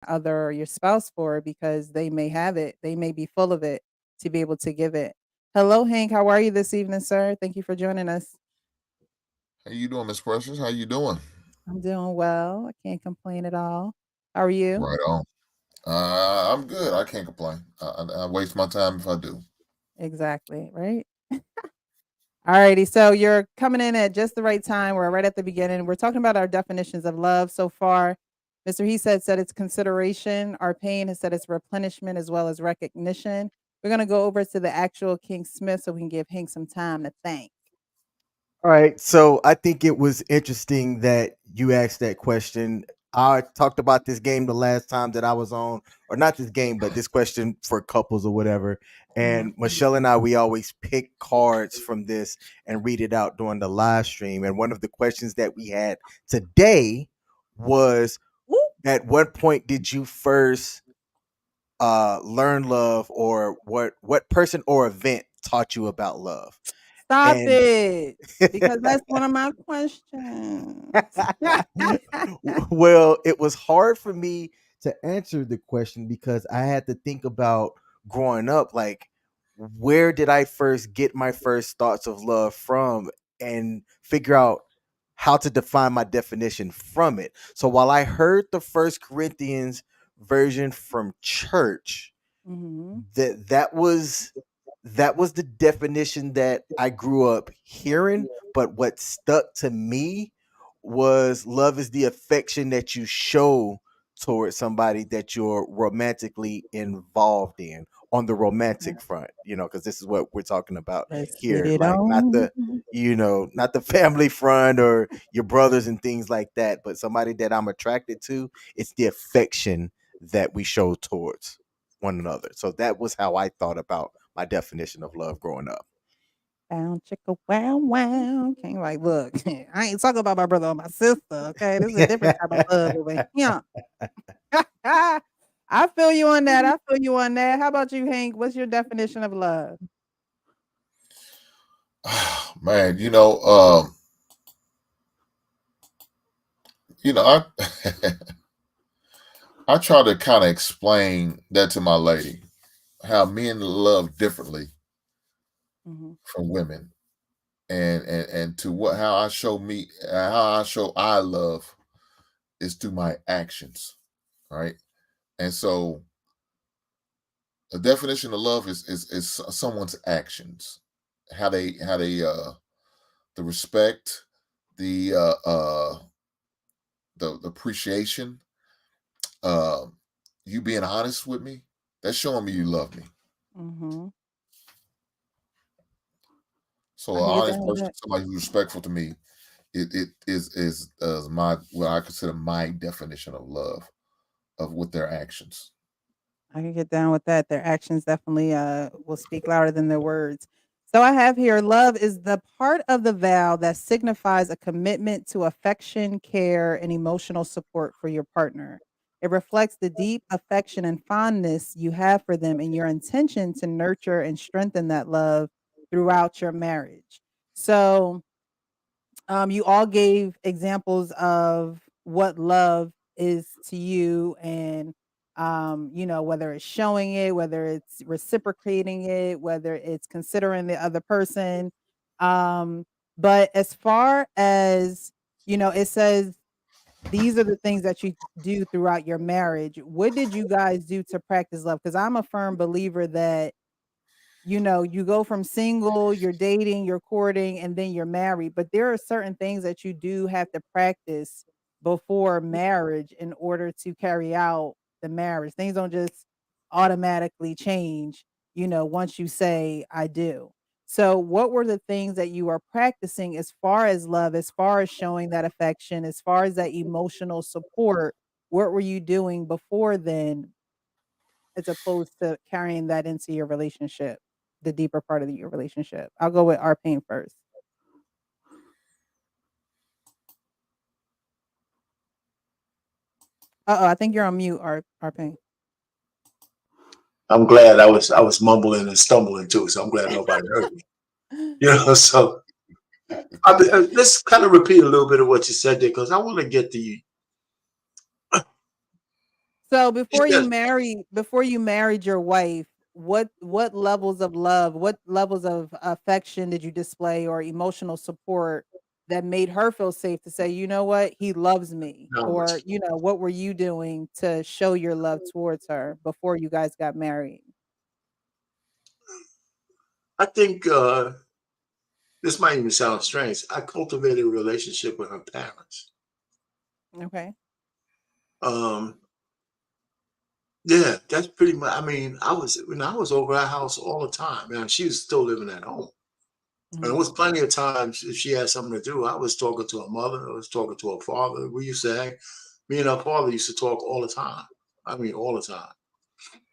other or your spouse for because they may have it. They may be full of it to be able to give it. Hello, Hank. How are you this evening, sir? Thank you for joining us. How you doing, Miss Precious? How you doing? I'm doing well. I can't complain at all. How are you? Right on. I'm good. I can't complain. I waste my time if I do. Exactly, right? Alrighty, so you're coming in at just the right time. We're right at the beginning. We're talking about our definitions of love so far. Mr. He said it's consideration. Our pain has said it's replenishment as well as recognition. We're gonna go over to the actual King Smith so we can give Hank some time to think. All right. So I think it was interesting that you asked that question. I talked about this game the last time that I was on, or not this game, but this question for couples or whatever. Mhm. And Michelle and I, we always pick cards from this and read it out during the live stream. And one of the questions that we had today was, Woo! at what point did you first learn love, or what person or event taught you about love? Stop And it, because that's one of my questions. well, it was hard for me to answer the question because I had to think about growing up, like, where did I first get my first thoughts of love from, and figure out how to define my definition from it. So while I heard the First Corinthians version from church, Mhm. that was the definition that I grew up hearing. But what stuck to me was, love is the affection that you show towards somebody that you're romantically involved in, on the romantic front, because this is what we're talking about Let's get here, it like, not on. the not the family front or your brothers and things like that, but somebody that I'm attracted to. It's the affection that we show towards one another. So that was how I thought about my definition of love growing up. Bow chicka wow wow. Can't like, look, I ain't talking about my brother or my sister. Okay, this is a different type of love over here. I feel you on that. I feel you on that. How about you, Hank? What's your definition of love? Man, I I try to kind of explain that to my lady, how men love differently Mhm. from women, and to what how I show I love is through my actions, right? And so the definition of love is someone's actions, how they the respect, the the appreciation, uh, you being honest with me. That's showing me you love me. Mhm. So I an can get honest down with person, that. somebody who's respectful to me, it is my what I consider my definition of love of with their actions. I can get down with that. Their actions definitely will speak louder than their words. So I have here, love is the part of the vow that signifies a commitment to affection, care, and emotional support for your partner. It reflects the deep affection and fondness you have for them and your intention to nurture and strengthen that love throughout your marriage. So you all gave examples of what love is to you, and whether it's showing it, whether it's reciprocating it, whether it's considering the other person. um but as far as it says these are the things that you do throughout your marriage. What did you guys do to practice love? Because I'm a firm believer that you go from single, you're dating, you're courting, and then you're married. But there are certain things that you do have to practice before marriage in order to carry out the marriage. Things don't just automatically change, once you say, I do. So, what were the things that you are practicing as far as love, as far as showing that affection, as far as that emotional support? What were you doing before then, as opposed to carrying that into your relationship, the deeper part of your relationship? I'll go with our pain first. Uh-oh, I think you're on mute, our pain. I'm glad I was mumbling and stumbling too, so I'm glad nobody heard me. So let's kind of repeat a little bit of what you said there, because I want to get the So Yes. before you married your wife, what levels of love, what levels of affection did you display or emotional support that made her feel safe to say, "You know what? He loves me." Not Or, much. what were you doing to show your love towards her before you guys got married? I think this might even sound strange. I cultivated a relationship with her parents. Okay. Um, yeah, that's pretty much. I mean, I was over our house all the time. Man, she was still living at home. And there Mhm. was plenty of times if she had something to do, I was talking to her mother, I was talking to her father. We used to hang, me and her father used to talk all the time. I mean, all the time.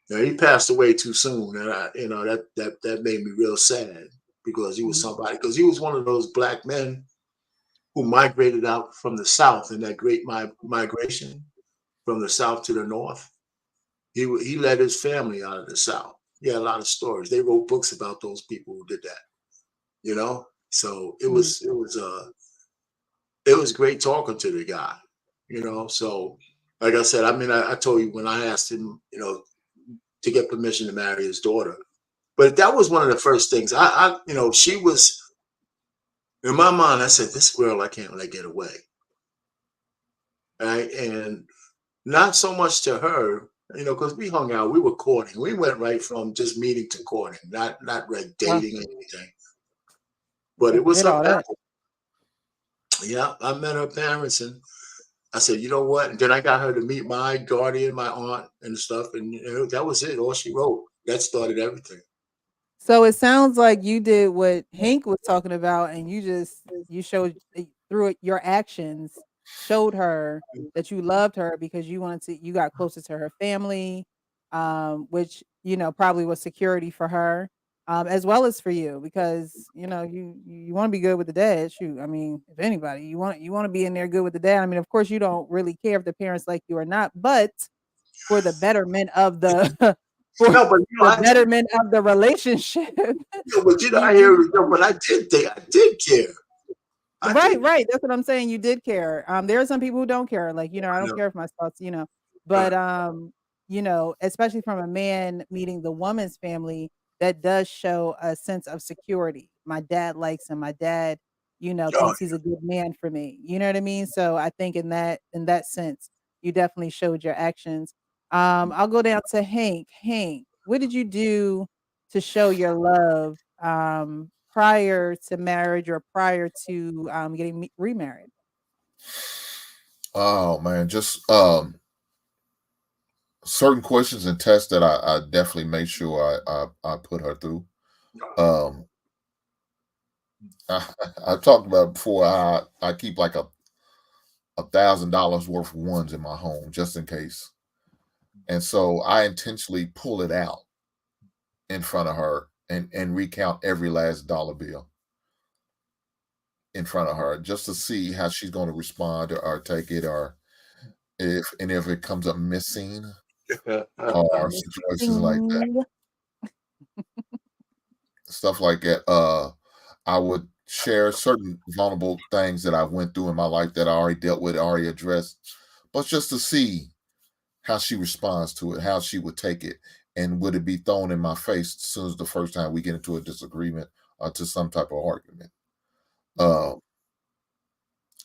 Now, he passed away too soon, and that made me real sad because he was Mhm. somebody. Because he was one of those black men who migrated out from the South in that great migration from the South to the North. He led his family out of the South. He had a lot of stories. They wrote books about those people who did that. You know, so Mhm. it was great talking to the guy. You know, so like I said, I mean, I told you when I asked him, to get permission to marry his daughter. But that was one of the first things. She was in my mind. I said, "This girl, I can't let get away." Right, and not so much to her, because we hung out, we were courting. We went right from just meeting to courting, not like Wow. dating or anything. But Yeah, it was did her all that. parents. Yeah, I met her parents, and I said, you know what? And then I got her to meet my guardian, my aunt, and stuff, and that was it. All she wrote. That started everything. So it sounds like you did what Hank was talking about, and you showed through it your actions showed her that you loved her because you got closer to her family, which probably was security for her, as well as for you because you want to be good with the dad. Shoot, I mean, if anybody, you want to be in there good with the dad. I mean, of course, you don't really care if the parents like you or not, but for the betterment of the for No, but the I did. betterment of the relationship. But You I hear. you But I did think I did care. I Right, did. right, that's what I'm saying, you did care. There are some people who don't care, like, I I don't know. care if my spouse, but, Right. especially from a man meeting the woman's family, that does show a sense of security. My dad likes him, my dad, Oh, thinks he's a good man for me, you know what I mean? So, I think in that sense, you definitely showed your actions. I'll go down to Hank. Hank, what did you do to show your love, prior to marriage or prior to, getting remarried? Oh man, just certain questions and tests that I definitely made sure I put her through. Um, I, I talked about before. I keep like $1,000 worth of ones in my home just in case, and so I intentionally pull it out in front of her and recount every last dollar bill in front of her just to see how she's going to respond or take it, or if it comes up missing or situations like that, Missing. stuff like that. I would share certain vulnerable things that I went through in my life that I already dealt with, already addressed, but just to see how she responds to it, how she would take it, and would it be thrown in my face as soon as the first time we get into a disagreement or to some type of argument. Mhm,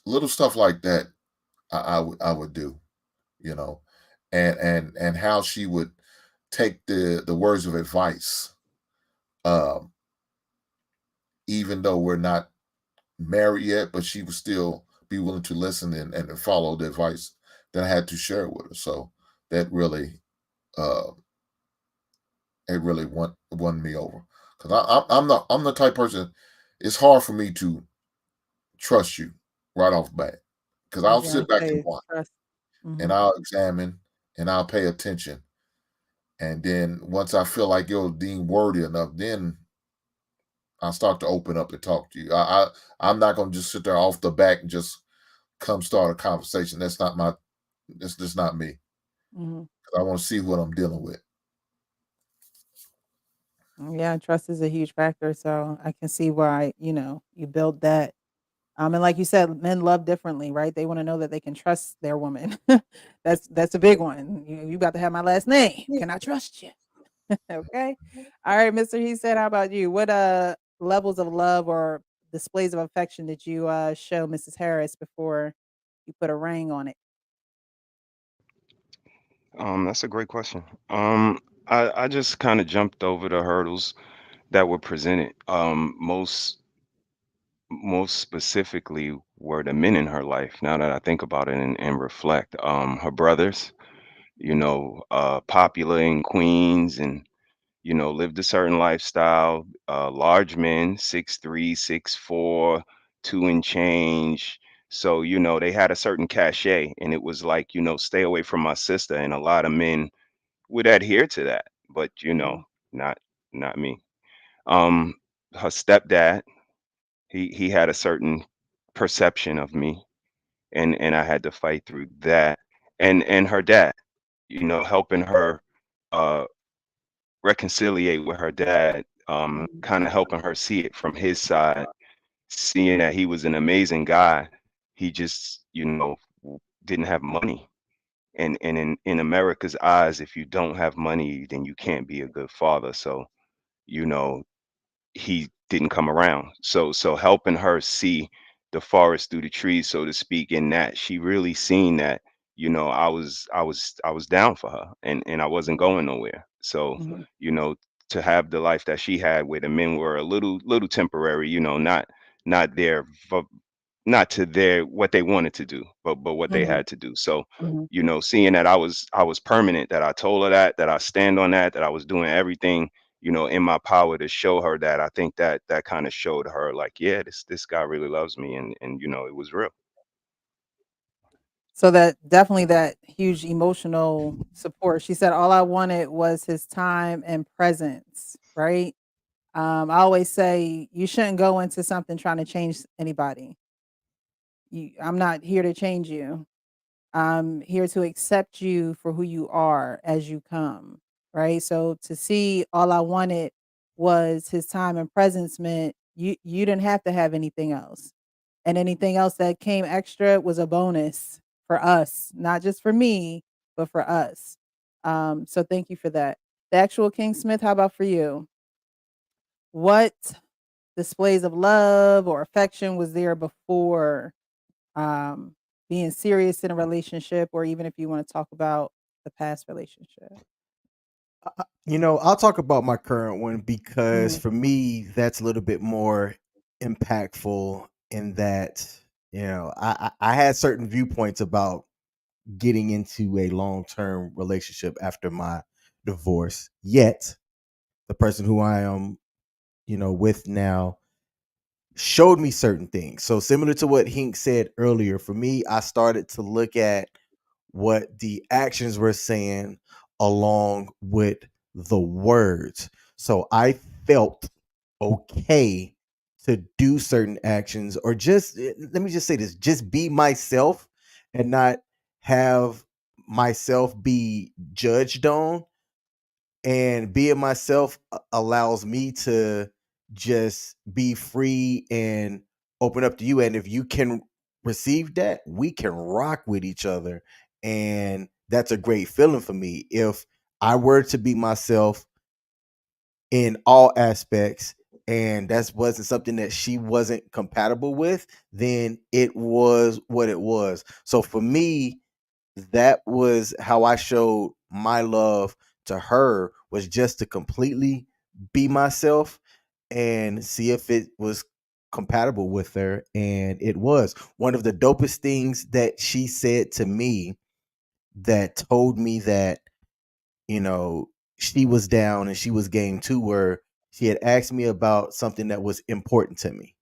Little stuff like that, I would do, you know, and how she would take the words of advice, um, even though we're not married yet, but she would still be willing to listen and follow the advice that I had to share with her. So that really, uh, it really won me over because I'm the type person. It's hard for me to trust you right off the bat because I was I'll gonna sit back and say watch trust. and Mhm, I'll examine and I'll pay attention, and then once I feel like you're deemed worthy enough, then I'll start to open up and talk to you. I'm not gonna just sit there off the back and just come start a conversation. That's not my. That's just not me. mhm. I want to see what I'm dealing with. Yeah, trust is a huge factor, so I can see why, you build that. And like you said, men love differently, right? They want to know that they can trust their woman. That's a big one. You got to have my last name. Can I trust you? Okay. All right, Mr. He said, how about you? What levels of love or displays of affection did you show Mrs. Harris before you put a ring on it? That's a great question. I just kind of jumped over the hurdles that were presented. Most specifically were the men in her life. Now that I think about it and reflect, her brothers, popular in Queens and lived a certain lifestyle. Large men, 6'3", 6'4", two and change. So they had a certain cachet, and it was like stay away from my sister, and a lot of men would adhere to that, but Mhm. not not me. Um, Her stepdad, he had a certain perception of me, and I had to fight through that. And her dad, helping her uh reconciliate with her dad, Mhm. kind of helping her see it from his side, seeing that he was an amazing guy. He just, didn't have money. And in America's eyes, if you don't have money, then you can't be a good father. So, you know, he didn't come around. So helping her see the forest through the trees, so to speak, in that she really seen that, I was down for her, and I wasn't going nowhere. So, Mhm. you know, to have the life that she had where the men were a little temporary, not there for not to their what they wanted to do, but what they Mhm. had to do. So, Mhm. seeing that I was permanent, that I told her that I stand on that I was doing everything, in my power to show her that. I think that kind of showed her like, yeah, this guy really loves me, and it was real. So that definitely that huge emotional support. She said all I wanted was his time and presence, right? I always say you shouldn't go into something trying to change anybody. I'm not here to change you. I'm here to accept you for who you are as you come, right? So to see all I wanted was his time and presence meant you didn't have to have anything else. And anything else that came extra was a bonus for us, not just for me, but for us. So thank you for that. The actual King Smith, how about for you? What displays of love or affection was there before um, being serious in a relationship, or even if you want to talk about the past relationship? I'll talk about my current one because Mhm. for me, that's a little bit more impactful in that, I had certain viewpoints about getting into a long term relationship after my divorce. Yet, the person who I am, with now showed me certain things. So, similar to what Hink said earlier, for me, I started to look at what the actions were saying along with the words. So I felt okay to do certain actions or just let me just say this, just be myself and not have myself be judged on, and being myself allows me to just be free and open up to you, and if you can receive that, we can rock with each other, and that's a great feeling for me. If I were to be myself in all aspects and that wasn't something that she wasn't compatible with, then it was what it was. So for me, that was how I showed my love to her, was just to completely be myself and see if it was compatible with her, and it was. One of the dopest things that she said to me that told me that, you know, she was down and she was game too, were she had asked me about something that was important to me.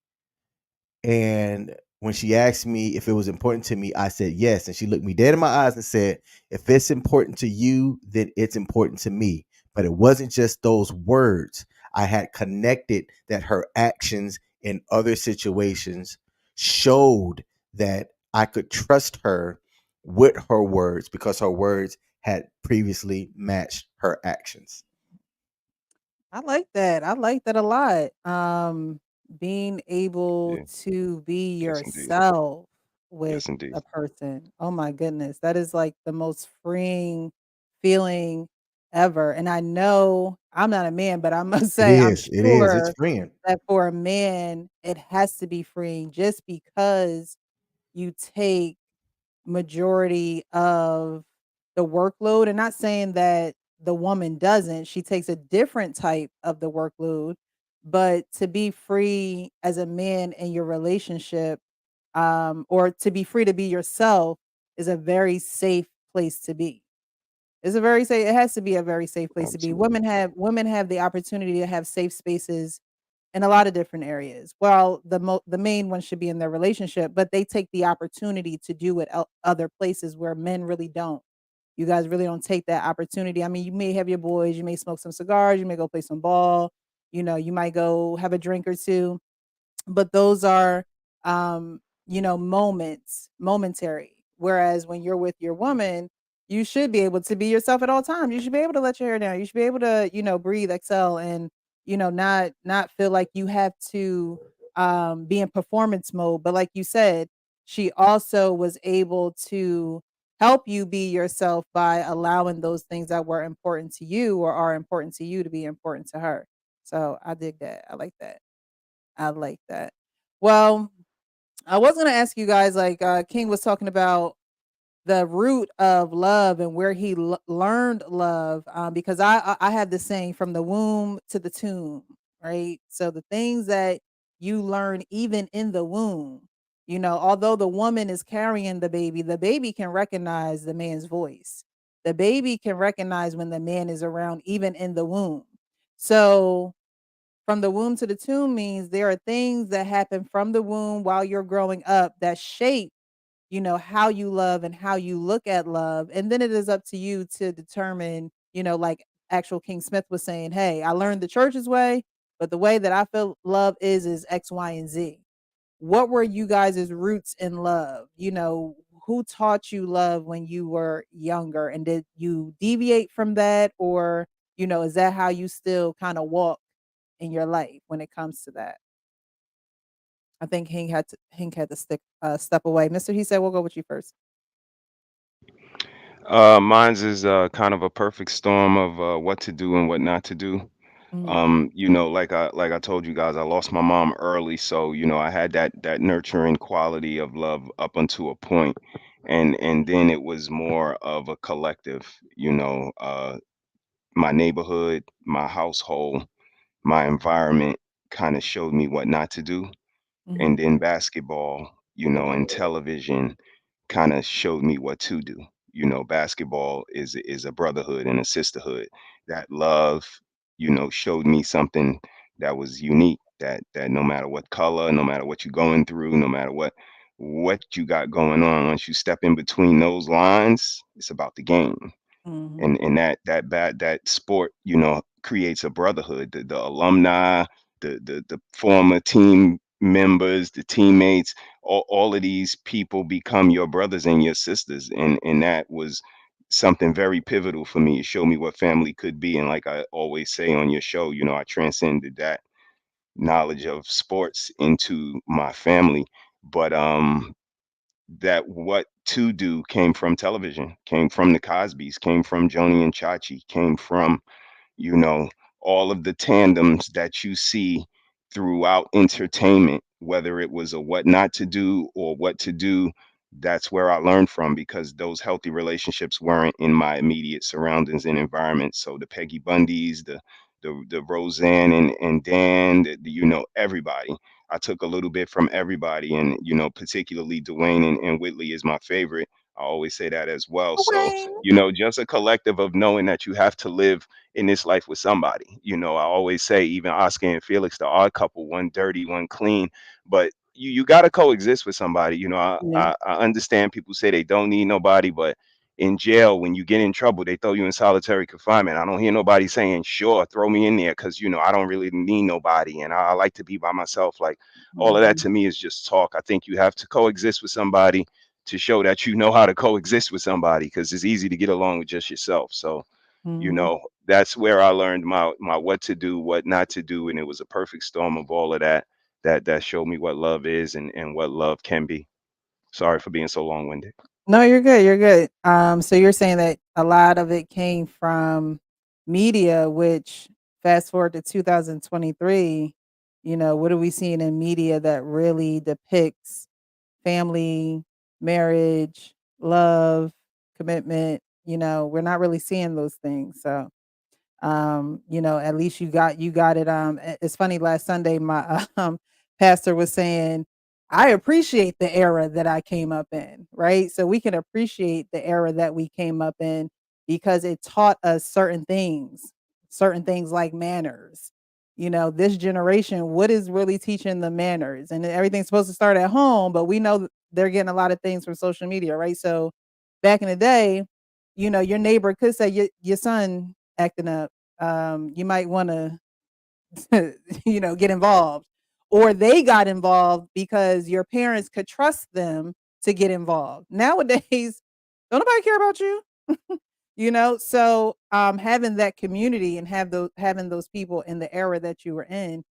And when she asked me if it was important to me, I said yes. And she looked me dead in my eyes and said, if it's important to you, then it's important to me. But it wasn't just those words. I had connected that her actions in other situations showed that I could trust her with her words because her words had previously matched her actions. I like that. I like that a lot. being able Yeah. to be Yes, indeed. yourself with Yes, indeed. a person. Oh my goodness, that is like the most freeing feeling ever. And I know I'm not a man, but I must It say I'm is. It is. It's sure freeing. that for a man, it has to be freeing just because you take majority of the workload, and not saying that the woman doesn't, she takes a different type of the workload, but to be free as a man in your relationship, or to be free to be yourself is a very safe place to be. It's a very safe, it has to be a very safe place to be. Absolutely. Women have the opportunity to have safe spaces in a lot of different areas. Well, the main one should be in their relationship, but they take the opportunity to do it other places where men really don't. You guys really don't take that opportunity. I mean, you may have your boys, you may smoke some cigars, you may go play some ball, you might go have a drink or two, but those are momentary. Whereas when you're with your woman, you should be able to be yourself at all times. You should be able to let your hair down. You should be able to, breathe, excel, and not feel like you have to be in performance mode. But like you said, she also was able to help you be yourself by allowing those things that were important to you or are important to you to be important to her. So I dig that. I like that. I like that. Well, I was gonna ask you guys, like, King was talking about the root of love and where he learned love, because I have this saying from the womb to the tomb, right? So the things that you learn even in the womb, although the woman is carrying the baby can recognize the man's voice. The baby can recognize when the man is around, even in the womb. So from the womb to the tomb means there are things that happen from the womb while you're growing up that shape, how you love and how you look at love. And then it is up to you to determine, like actual King Smith was saying, hey, I learned the church's way, but the way that I feel love is X, Y, and Z. What were you guys' roots in love? Who taught you love when you were younger? And did you deviate from that? Or, is that how you still kind of walk in your life when it comes to that? I think Hank had to step away. Mister, he said, we'll go with you first. Mine's is kind of a perfect storm of what to do and what not to do. Mhm, Like I told you guys, I lost my mom early, so I had that nurturing quality of love up until a point, and then it was more of a collective. My neighborhood, my household, my environment kind of showed me what not to do, mhm, and then basketball, and television kind of showed me what to do. Basketball is a brotherhood and a sisterhood. That love, showed me something that was unique. That no matter what color, no matter what you're going through, no matter what you got going on, once you step in between those lines, it's about the game. mhm. And that sport, creates a brotherhood. The alumni, the former team members, the teammates, all of these people become your brothers and your sisters, and that was something very pivotal for me. It showed me what family could be, and like I always say on your show, I transcended that knowledge of sports into my family. But that what to do came from television, came from the Cosbys, came from Joni and Chachi, came from you know, all of the tandems that you see throughout entertainment, whether it was a what not to do or what to do, that's where I learned from because those healthy relationships weren't in my immediate surroundings and environment. So the Peggy Bundys, the Roseanne and Dan, everybody. I took a little bit from everybody, and particularly Dwayne and Whitley is my favorite. I always say that as well. So, Dwayne. just a collective of knowing that you have to live in this life with somebody. I always say, even Oscar and Felix, the odd couple, one dirty, one clean, but you got to coexist with somebody. Yeah. I understand people say they don't need nobody, but in jail, when you get in trouble, they throw you in solitary confinement. I don't hear nobody saying, sure, throw me in there because, I don't really need nobody. And I like to be by myself. Like all of that Mhm, to me is just talk. I think you have to coexist with somebody to show that you know how to coexist with somebody because it's easy to get along with just yourself. So, mhm. that's where I learned my what to do, what not to do, and it was a perfect storm of all of that. that showed me what love is and what love can be. Sorry for being so long winded. No, you're good. You're good. So you're saying that a lot of it came from media, which fast forward to 2023, what are we seeing in media that really depicts family, marriage, love, commitment? We're not really seeing those things. So at least you got it. It's funny, last Sunday my pastor was saying, I appreciate the era that I came up in, right? So we can appreciate the era that we came up in because it taught us certain things like manners. This generation, what is really teaching the manners? And everything's supposed to start at home, but we know they're getting a lot of things from social media, right? So back in the day, your neighbor could say your son acting up, you might want to get involved, or they got involved because your parents could trust them to get involved. Nowadays, don't nobody care about you. So having that community and having those people in the era that you were in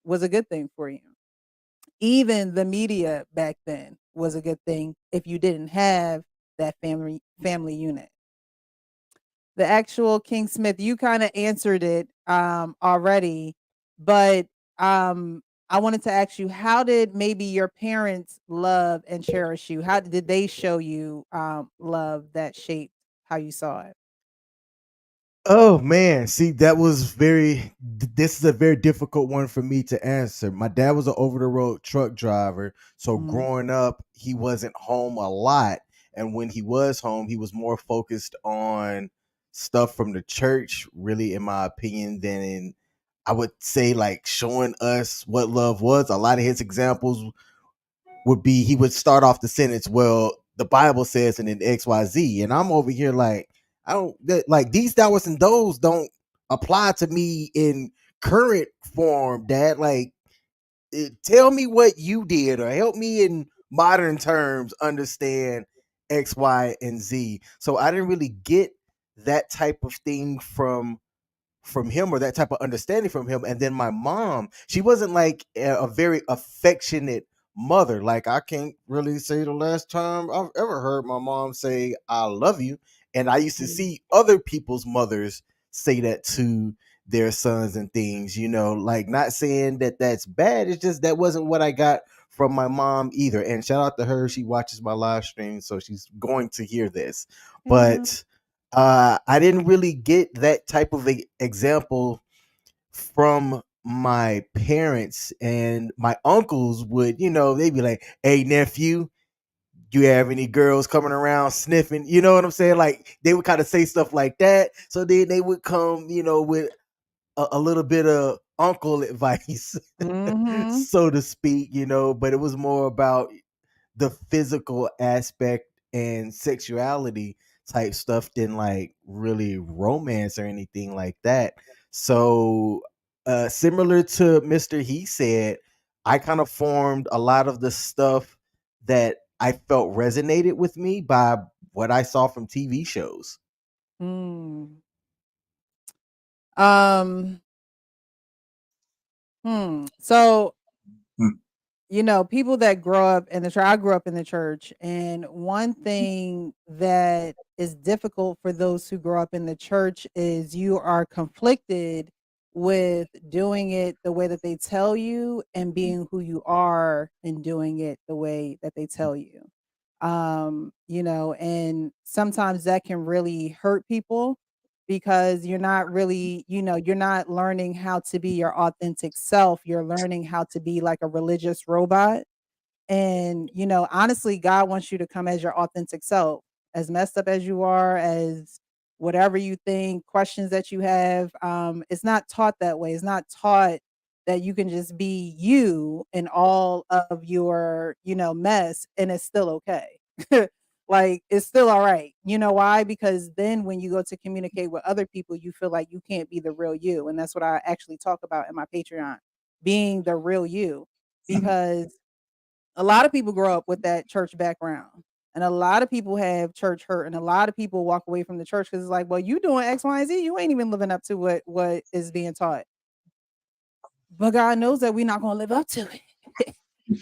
was a good thing for you. Even the media back then was a good thing if you didn't have that family unit. The actual King Smith, you kind of answered it already, but I wanted to ask you, how did maybe your parents love and cherish you? How did they show you love that shaped how you saw it? Oh man, see that was this is a very difficult one for me to answer. My dad was an over the road truck driver, so Mhm. growing up he wasn't home a lot, and when he was home he was more focused on stuff from the church, really in my opinion, than in, I would say, like showing us what love was. A lot of his examples would be, he would start off the sentence, well, the Bible says, and then XYZ. And I'm over here like, I don't like these dollars and those don't apply to me in current form, Dad. Like, tell me what you did, or help me in modern terms understand X, Y, and Z. So I didn't really get that type of thing from him, or that type of understanding from him. And then my mom, she wasn't like a very affectionate mother. Like, I can't really say the last time I've ever heard my mom say I love you. And I used to Mhm. see other people's mothers say that to their sons and things, like, not saying that that's bad, it's just that wasn't what I got from my mom either. And shout out to her, she watches my live stream, so she's going to hear this. Hey, mom. But I didn't really get that type of example from my parents. And my uncles would, they'd be like, "Hey, nephew, you have any girls coming around sniffing?" You know what I'm saying? Like, they would kind of say stuff like that. So then they would come, with a little bit of uncle advice, Mhm. so to speak, but it was more about the physical aspect and sexuality type stuff than like really romance or anything like that. So similar to Mr. He said, I kind of formed a lot of the stuff that I felt resonated with me by what I saw from TV shows. Mm. Um. So Hmm. people that grow up in the church, I grew up in the church, and one thing that is difficult for those who grow up in the church is you are conflicted with doing it the way that they tell you and being who you are and doing it the way that they tell you. And sometimes that can really hurt people because you're not really, you're not learning how to be your authentic self. You're learning how to be like a religious robot. And, honestly, God wants you to come as your authentic self, as messed up as you are, as whatever you think, questions that you have. It's not taught that way. It's not taught that you can just be you in all of your, mess and it's still okay. Like, it's still all right. You know why? Because then when you go to communicate with other people, you feel like you can't be the real you. And that's what I actually talk about in my Patreon, being the real you. Because a lot of people grow up with that church background. And a lot of people have church hurt, and a lot of people walk away from the church because it's like, well, you doing X, Y, and Z. You ain't even living up to what is being taught. but God knows that we're not going to live up to it.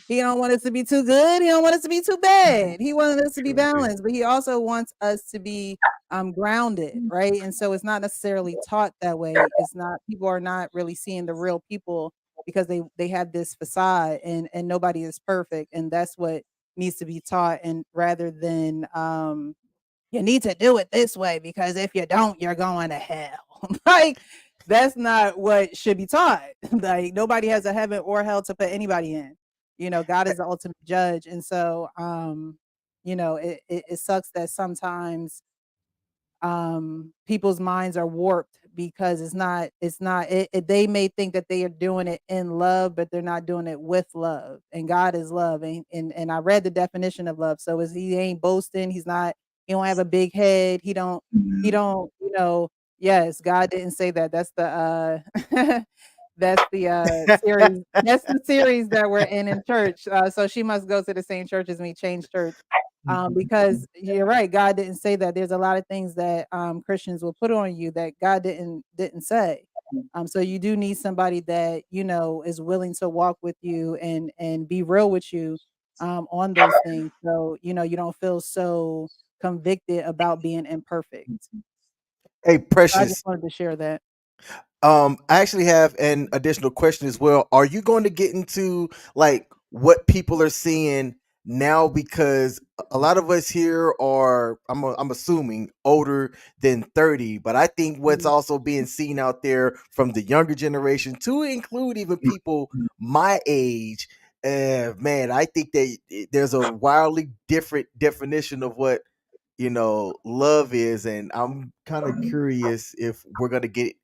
He don't want us to be too good. He don't want us to be too bad. He wants us to be balanced, but he also wants us to be grounded, right? And so it's not necessarily taught that way. It's not, people are not really seeing the real people because they have this facade, and nobody is perfect, and that's what needs to be taught, and rather than you need to do it this way because if you don't, you're going to hell. Like, that's not what should be taught. Like, nobody has a heaven or hell to put anybody in. God is the ultimate judge. And so, it sucks that sometimes people's minds are warped because they may think that they are doing it in love, but they're not doing it with love, and God is love. And I read the definition of love. So is he ain't boasting, he don't have a big head, he don't yes, God didn't say that. That's the that's the series that we're in church. So she must go to the same church as me, change church. Because you're right, God didn't say that. There's a lot of things that Christians will put on you that God didn't say. So you do need somebody that is willing to walk with you and be real with you on those things. So you don't feel so convicted about being imperfect. Hey, I just Precious. wanted to share that. I actually have an additional question as well. Are you going to get into like what people are seeing now? Because a lot of us here are, I'm assuming, older than 30. But I think what's Mhm. also being seen out there from the younger generation, to include even people my age, man, I think that there's a wildly different definition of what love is, and I'm kind of curious if we're gonna get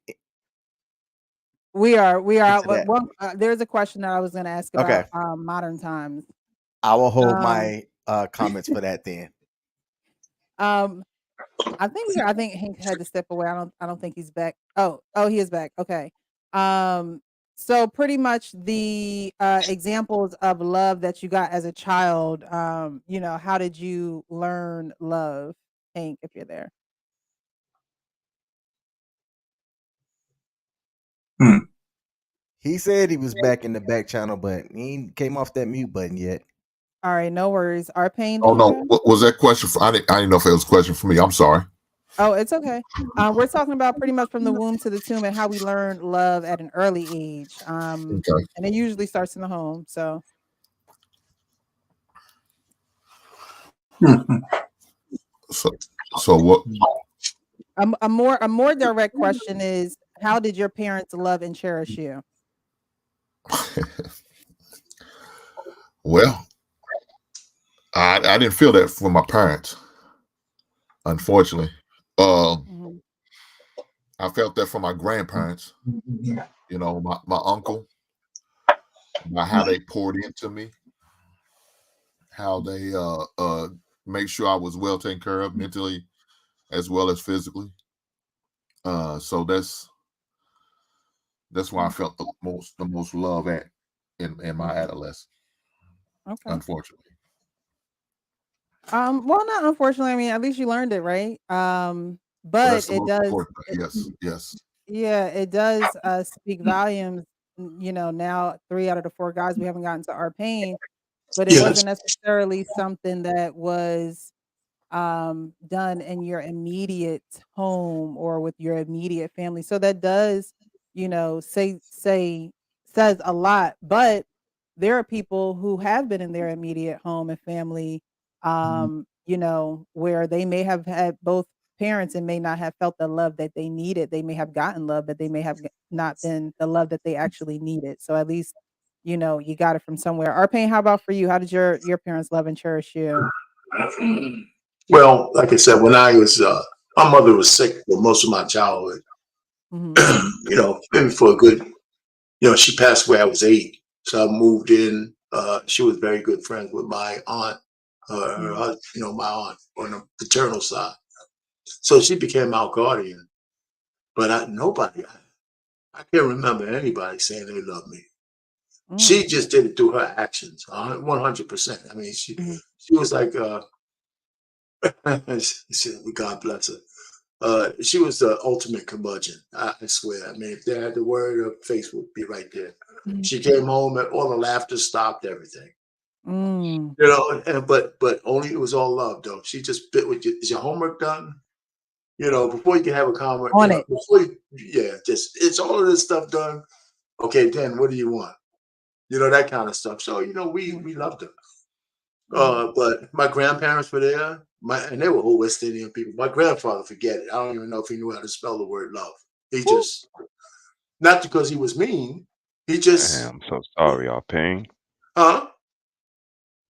We are. into that. There's a question that I was going to ask Okay. about modern times. I will hold Um, my comments for that then. um, I think Hank had to step away. I don't think he's back. Oh, he is back. Okay. Um, so pretty much the examples of love that you got as a child. How did you learn love, Hank? If you're there. Hmm. He said he was back in the back channel, but he ain't came off that mute button yet. All right, no worries. Arpain, Oh did you no, go? what was that question for? I didn't know if it was a question for me. I'm sorry. Oh, it's okay. We're talking about pretty much from the womb to the tomb and how we learn love at an early age. Okay. And it usually starts in the home. So Hmm. So so what? a more direct question is, how did your parents love and cherish you? Well, I didn't feel that from my parents, unfortunately. Um, Mhm, I felt that from my grandparents. My uncle, by how they poured into me, how they make sure I was well taken care of mentally as well as physically. So that's why I felt the most love at in my mhm. adolescence, Okay. unfortunately. Well, not unfortunately. I mean, at least you learned it, right? Well, But that's the it most does. important thing. Yes, yes. Yeah, it does speak volumes. Now 3 out of the 4 guys we haven't gotten to our pain, but it Yes. wasn't necessarily something that was done in your immediate home or with your immediate family. So that does, says a lot. But there are people who have been in their immediate home and family, where they may have had both parents and may not have felt the love that they needed. They may have gotten love, but they may have not been the love that they actually needed. So at least, you got it from somewhere. Arpain, how about for you? How did your parents love and cherish you? Well, like I said, when I was, my mother was sick for most of my childhood. Mhm. Maybe for a good, she passed away. I was 8, so I moved in. She was very good friends with my aunt, Mhm. my aunt on the paternal side. So she became our guardian. But I can't remember anybody saying they love me. Mm. She just did it through her actions, 100%. I mean, she Mhm. she was like, God bless her. She was the ultimate curmudgeon. I swear. I mean, if they had the word, her face would be right there. Mhm. She came home and all the laughter stopped, everything. Mm. You know, but only it was all love though. She just bit with you. Is your homework done? You know, before you can have a comment, you On know, it. before you, yeah, just it's all of this stuff done. Okay, then what do you want? You know, that kind of stuff. So, you know, Mm, we loved her. mm. But my grandparents were there. And they were all West Indian people. My grandfather, forget it. I don't even know if he knew how to spell the word love. He Woo. just not because he was mean. He just I'm so sorry, y'all pain. huh?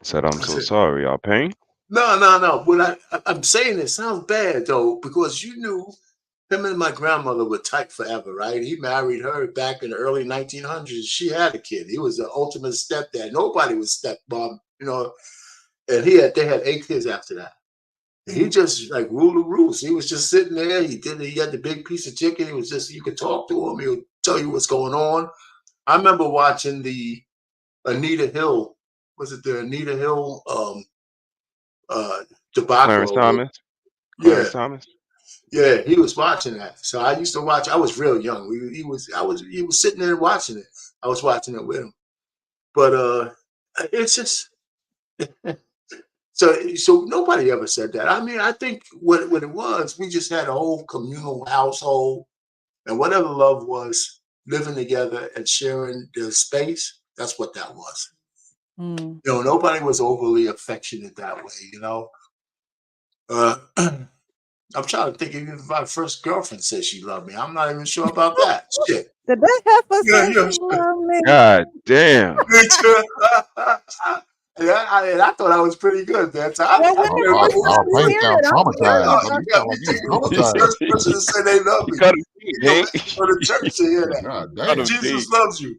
Said I'm I so said, sorry, y'all pain. no. What I'm saying it sounds bad though, because you knew him and my grandmother were tight forever, right? He married her back in the early 1900s. She had a kid. He was the ultimate stepdad. Nobody was stepmom, you know. And they had 8 kids after that. He Mm. just like ruled the roost. He was just sitting there. He had the big piece of chicken. He was just, you could talk to him. He would tell you what's going on. I remember watching the Anita Hill. Was it the Anita Hill uh Clarence debacle? Thomas. Yeah, Clarence Thomas. yeah, he was watching that. So I used to watch. I was real young. He was sitting there watching it. I was watching it with him. But it's just so nobody ever said that. I mean, I think what it was, we just had a whole communal household, and whatever love was, living together and sharing the space. That's what that was. Mm. You know, nobody was overly affectionate that way. You know, I'm trying to think if my first girlfriend said she loved me. I'm not even sure about that. Shit. Did that heifer Yeah, say yeah. she loved me? God damn. Me too. And I thought I was pretty good, man. So I Well, can't when Oh, the oh, first remember oh, time you who. Payne hear sound it, I'm traumatized, curious. brother. You You got sound me like you was thinking, who's the traumatized. first person to say they love You me? got him beat, You know, Hank. maybe you go to church to hear that. God Got If damn. him Jesus beat. loves you,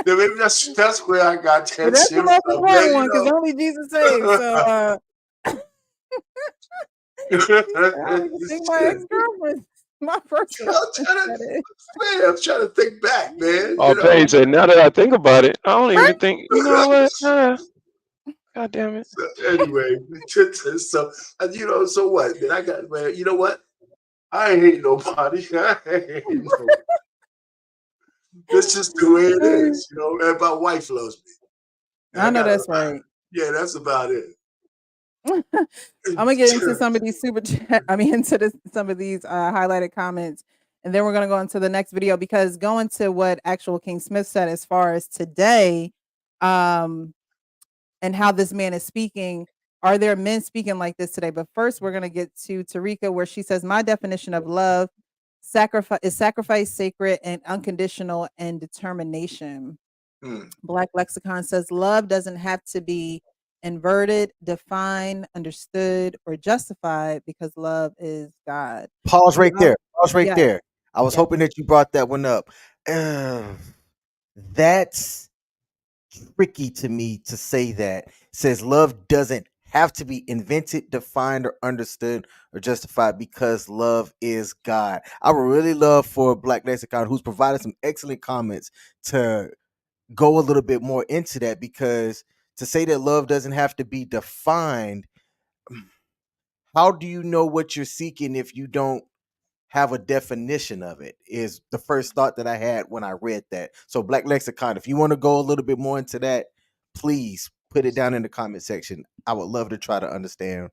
then maybe that's where I got But that that's the shit most from. Man, important you one because know. only Jesus saves. So he said, I don't even think my Shit. ex-girlfriend, my first I'm girlfriend trying to, said it. man, I'm trying to think back, man. Oh, You Paige know. said, now that I think about it, I don't even think, you know what? God damn it. So, anyway, so you know, so what? Then I got, man. You know what? I ain't hate nobody. I ain't hating nobody. It's just the way it is, you know. And my wife loves me, and I I know got that's to, right. yeah, that's about it. I'm gonna get into some of these super chat. I mean, into some of these highlighted comments, and then we're gonna go into the next video because going to what actual King Smith said as far as today, um, and how this man is speaking. Are there men speaking like this today? But first, we're gonna get to Tarika, where she says, "My definition of love, sacrifice, sacred, and unconditional, and determination." Hmm. Black Lexicon says love doesn't have to be inverted, defined, understood, or justified because love is God. Pause You right there. Pause right yes, there. I was yes. hoping that you brought that one up. Uh, that's tricky to me to say that. Says love doesn't have to be invented, defined, or understood or justified because love is God. I would really love for Black Lexicon, who's provided some excellent comments, to go a little bit more into that because to say that love doesn't have to be defined, how do you know what you're seeking if you don't have a definition of it? Is the first thought that I had when I read that. So Black Lexicon, if you want to go a little bit more into that, please put it down in the comment section. I would love to try to understand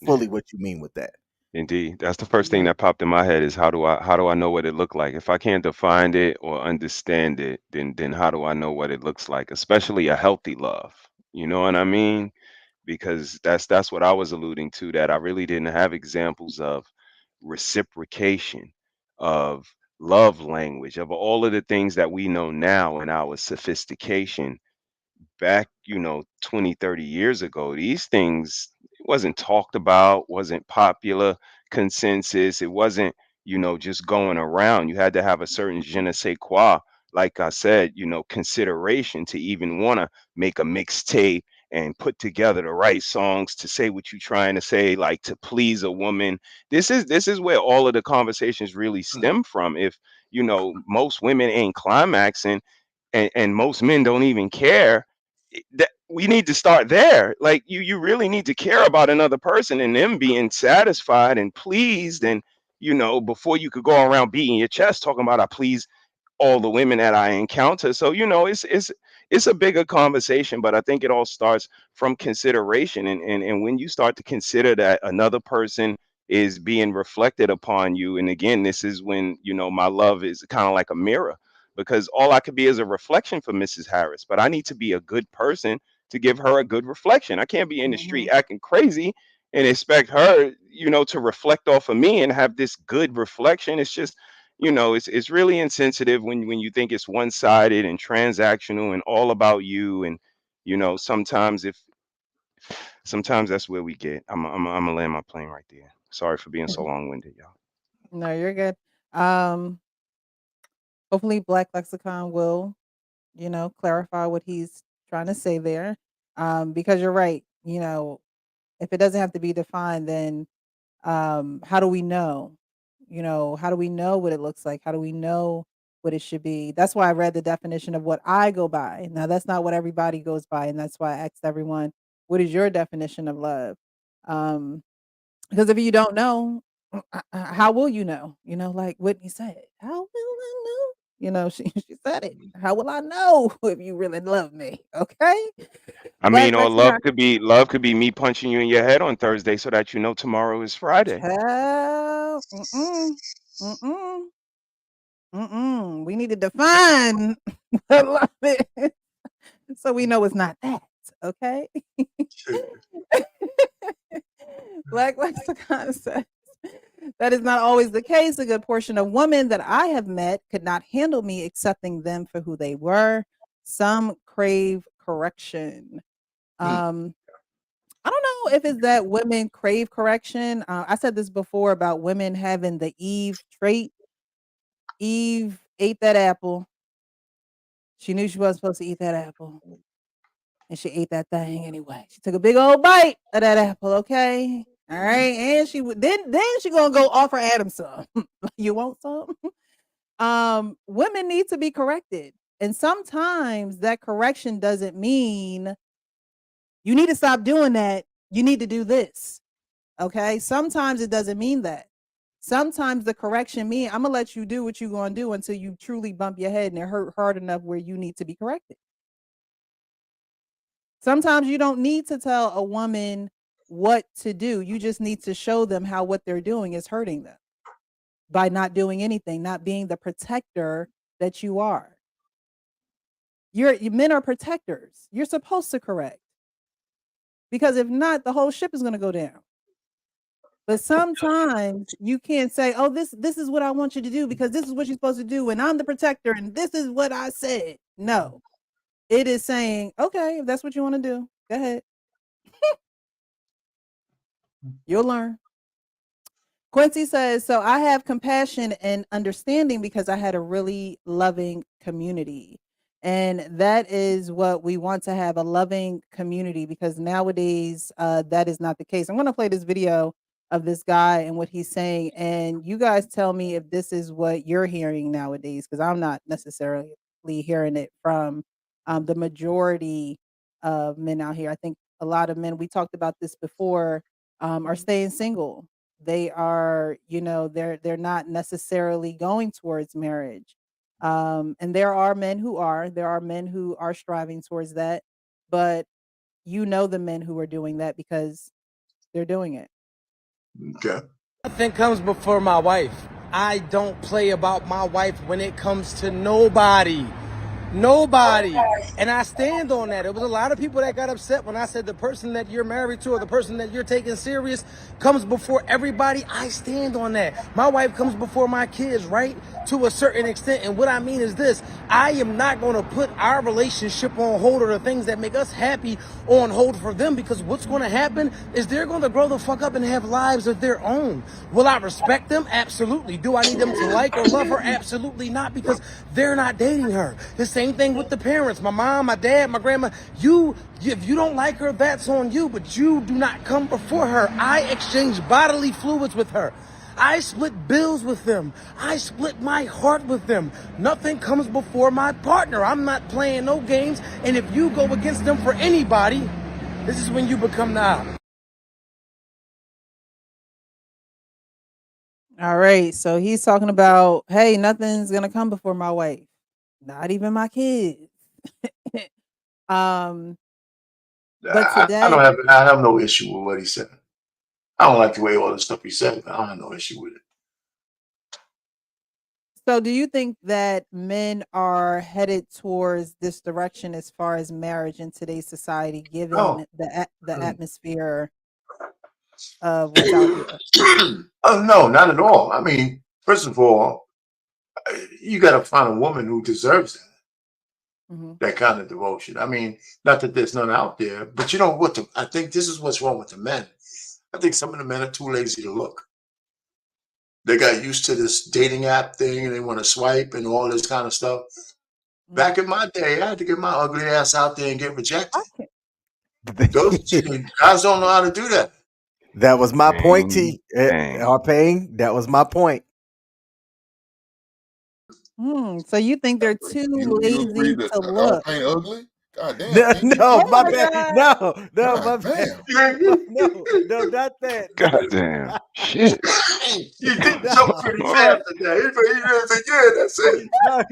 Yeah, fully what you mean with that. indeed. That's the first thing Yeah. that popped in my head is how do I know what it looked like? If I can't define it or understand it, then how do I know what it looks like? Especially a healthy love. You know what I mean? Because that's what I was alluding to, that I really didn't have examples of reciprocation, of love language, of all of the things that we know now in our sophistication. Back, 20, 30 years ago, these things wasn't talked about, wasn't popular consensus. It wasn't, just going around. You had to have a certain je ne sais quoi, like I said, consideration to even want to make a mixtape and put together the right songs to say what you're trying to say, like to please a woman. This is where all of the conversations really Hmm. stem from. If most women ain't climaxing, and most men don't even care, that we need to start there. Like you really need to care about another person and them being satisfied and pleased, and before you could go around beating your chest talking about I please all the women that I encounter. So it's a bigger conversation, but I think it all starts from consideration, and when you start to consider that another person is being reflected upon you, and again, this is when my love is kind of like a mirror, because all I could be is a reflection for Mrs. Harris, but I need to be a good person to give her a good reflection. I can't be in the street Mhm. acting crazy and expect her, to reflect off of me and have this good reflection. It's just, it's really insensitive when you think it's one-sided and transactional and all about you. And sometimes that's where we get. I'm gonna land my plane right there. Sorry for being so long-winded, y'all. No, you're good. Um, hopefully Black Lexicon will, clarify what he's trying to say there. Because you're right, if it doesn't have to be defined, then how do we know? How do we know what it looks like? How do we know what it should be? That's why I read the definition of what I go by. Now, that's not what everybody goes by. And that's why I asked everyone, what is your definition of love? Um, because if you don't know, how will you know? Like Whitney said, how will I know? She said it. How will I know if you really love me? Okay. I Black mean, or Lexicon. love could be me punching you in your head on Thursday so that tomorrow is Friday. Child, mm-mm, mm-mm. We need to define what love is so we know it's not that, okay? Black Lexicon says, that is not always the case. A good portion of women that I have met could not handle me accepting them for who they were. Some crave correction. Hmm. Um, I don't know if it's that women crave correction. I said this before about women having the Eve trait. Eve ate that apple. She knew she wasn't supposed to eat that apple, and she ate that thing anyway. She took a big old bite of that apple, okay? All right, and she would then she gonna go offer Adam some. You want some? Women need to be corrected, and sometimes that correction doesn't mean you need to stop doing that. You need to do this. Okay. Sometimes it doesn't mean that. Sometimes the correction mean I'm gonna let you do what you're gonna do until you truly bump your head and it hurt hard enough where you need to be corrected. Sometimes you don't need to tell a woman what to do. You just need to show them how what they're doing is hurting them by not doing anything, not being the protector that you are. Men are protectors. You're supposed to correct because if not, the whole ship is gonna go down. But sometimes you can't say, "Oh, this is what I want you to do because this is what you're supposed to do, and I'm the protector, and this is what I said." No, it is saying, "Okay, if that's what you want to do, go ahead. You'll learn." Quincy says, "So I have compassion and understanding because I had a really loving community." And that is what we want to have, a loving community, because nowadays that is not the case. I'm going to play this video of this guy and what he's saying. And you guys tell me if this is what you're hearing nowadays, because I'm not necessarily hearing it from the majority of men out here. I think a lot of men, we talked about this before, are staying single. They are, they're not necessarily going towards marriage. And there are men who are striving towards that, but the men who are doing that because they're doing it. Okay. Nothing comes before my wife. I don't play about my wife when it comes to nobody. Nobody. And I stand on that. It was a lot of people that got upset when I said the person that you're married to or the person that you're taking serious comes before everybody. I stand on that. My wife comes before my kids, right? To a certain extent. And what I mean is this: I am not going to put our relationship on hold or the things that make us happy on hold for them, because what's going to happen is they're going to grow the fuck up and have lives of their own. Will I respect them? Absolutely. Do I need them to like or love her? Absolutely not, because they're not dating her. The same thing with the parents, my mom, my dad, my grandma. If you don't like her, that's on you, but you do not come before her. I exchange bodily fluids with her. I split bills with them. I split my heart with them. Nothing comes before my partner. I'm not playing no games. And if you go against them for anybody, this is when you become the op. All right. So he's talking about, hey, nothing's gonna come before my wife, not even my kids. um, but I don't today, have I have no issue with what he said. I don't like the way all the stuff he said, but I don't have no issue with it. so do you think that men are headed towards this direction as far as marriage in today's society, No. given the atmosphere of what's out here? Oh no, not at all. I mean, first of all, you got to find a woman who deserves Hmm. that kind of devotion. I mean, not that there's none out there, but you know what? I think this is what's wrong with the men. I think some of the men are too lazy to look. They got used to this dating app thing and they want to swipe and all this kind of stuff. Hmm. Back in my day, I had to get my ugly ass out there and get rejected. Okay. Those guys don't know how to do that. That was my point, Dang, T. dang. Harpain, that was my point. So you think they're too You agree lazy that to our look? paint ugly? God damn, No, King, keep no, Oh going, my my man. bad. god! No, no, God my bad. damn. No, not that. God damn. Shit. You did No, jump pretty fast today. He didn't say, yeah, that's it. no,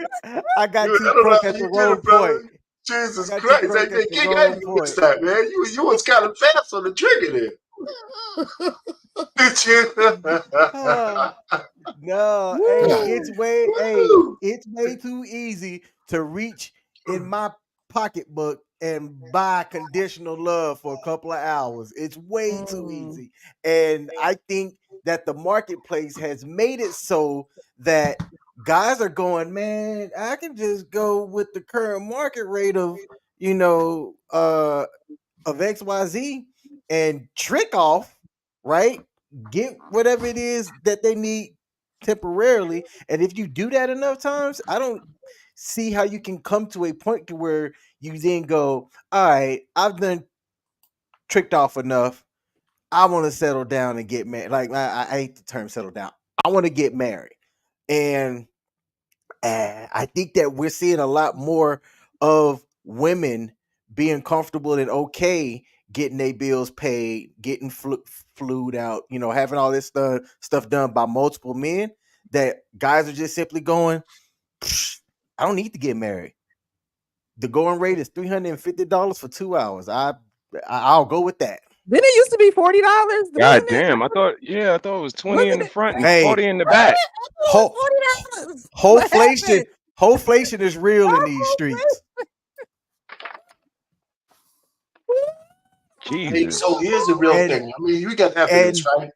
I got I too don't know crunk how at the you did wrong it, brother. point. I Jesus got too Christ. crunk at the King, how wrong you miss point. that, man? You was kind of fast on the trigger there. Did you? Uh, no, hey, God. Woo! Woo! it's way too easy to reach in my pocketbook and buy conditional love for a couple of hours. It's way too Mm. easy. And I think that the marketplace has made it so that guys are going, man, I can just go with the current market rate of, you know, of XYZ and trick off, right? Get whatever it is that they need temporarily. And if you do that enough times, I don't see how you can come to a point to where you then go, all right, I've done tricked off enough. I want to settle down and get married. Like I hate the term settle down. I want to get married. And I think that we're seeing a lot more of women being comfortable and okay getting their bills paid, getting flued out, having all this stuff done by multiple men. That guys are just simply going, "Psh, I don't need to get married. The going rate is $350 for 2 hours. I'll go with that." Didn't it used to be $40? God Wasn't it? damn. I thought it was 20 in Wasn't the it? front and Hey, 40 in the Wasn't back. it? I thought it whole was $40. What wholeflation, happened? wholeflation is real in these Why streets. Hey, Jesus. so here's the real And thing. I mean, you got evidence, and right?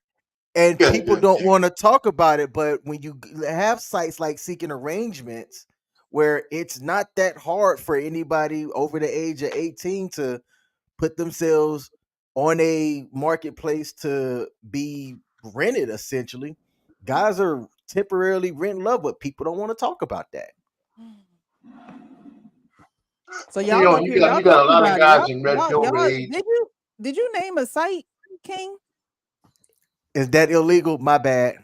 and You got people evidence. don't want to talk about it, but when you have sites like Seeking Arrangements where it's not that hard for anybody over the age of 18 to put themselves on a marketplace to be rented, essentially, guys are temporarily renting love, but people don't want to talk about that. So You y'all know, up here, y'all you got a talking lot of about it. guys in red pill Y'all rage. did you name a site, King? Is that illegal? My bad.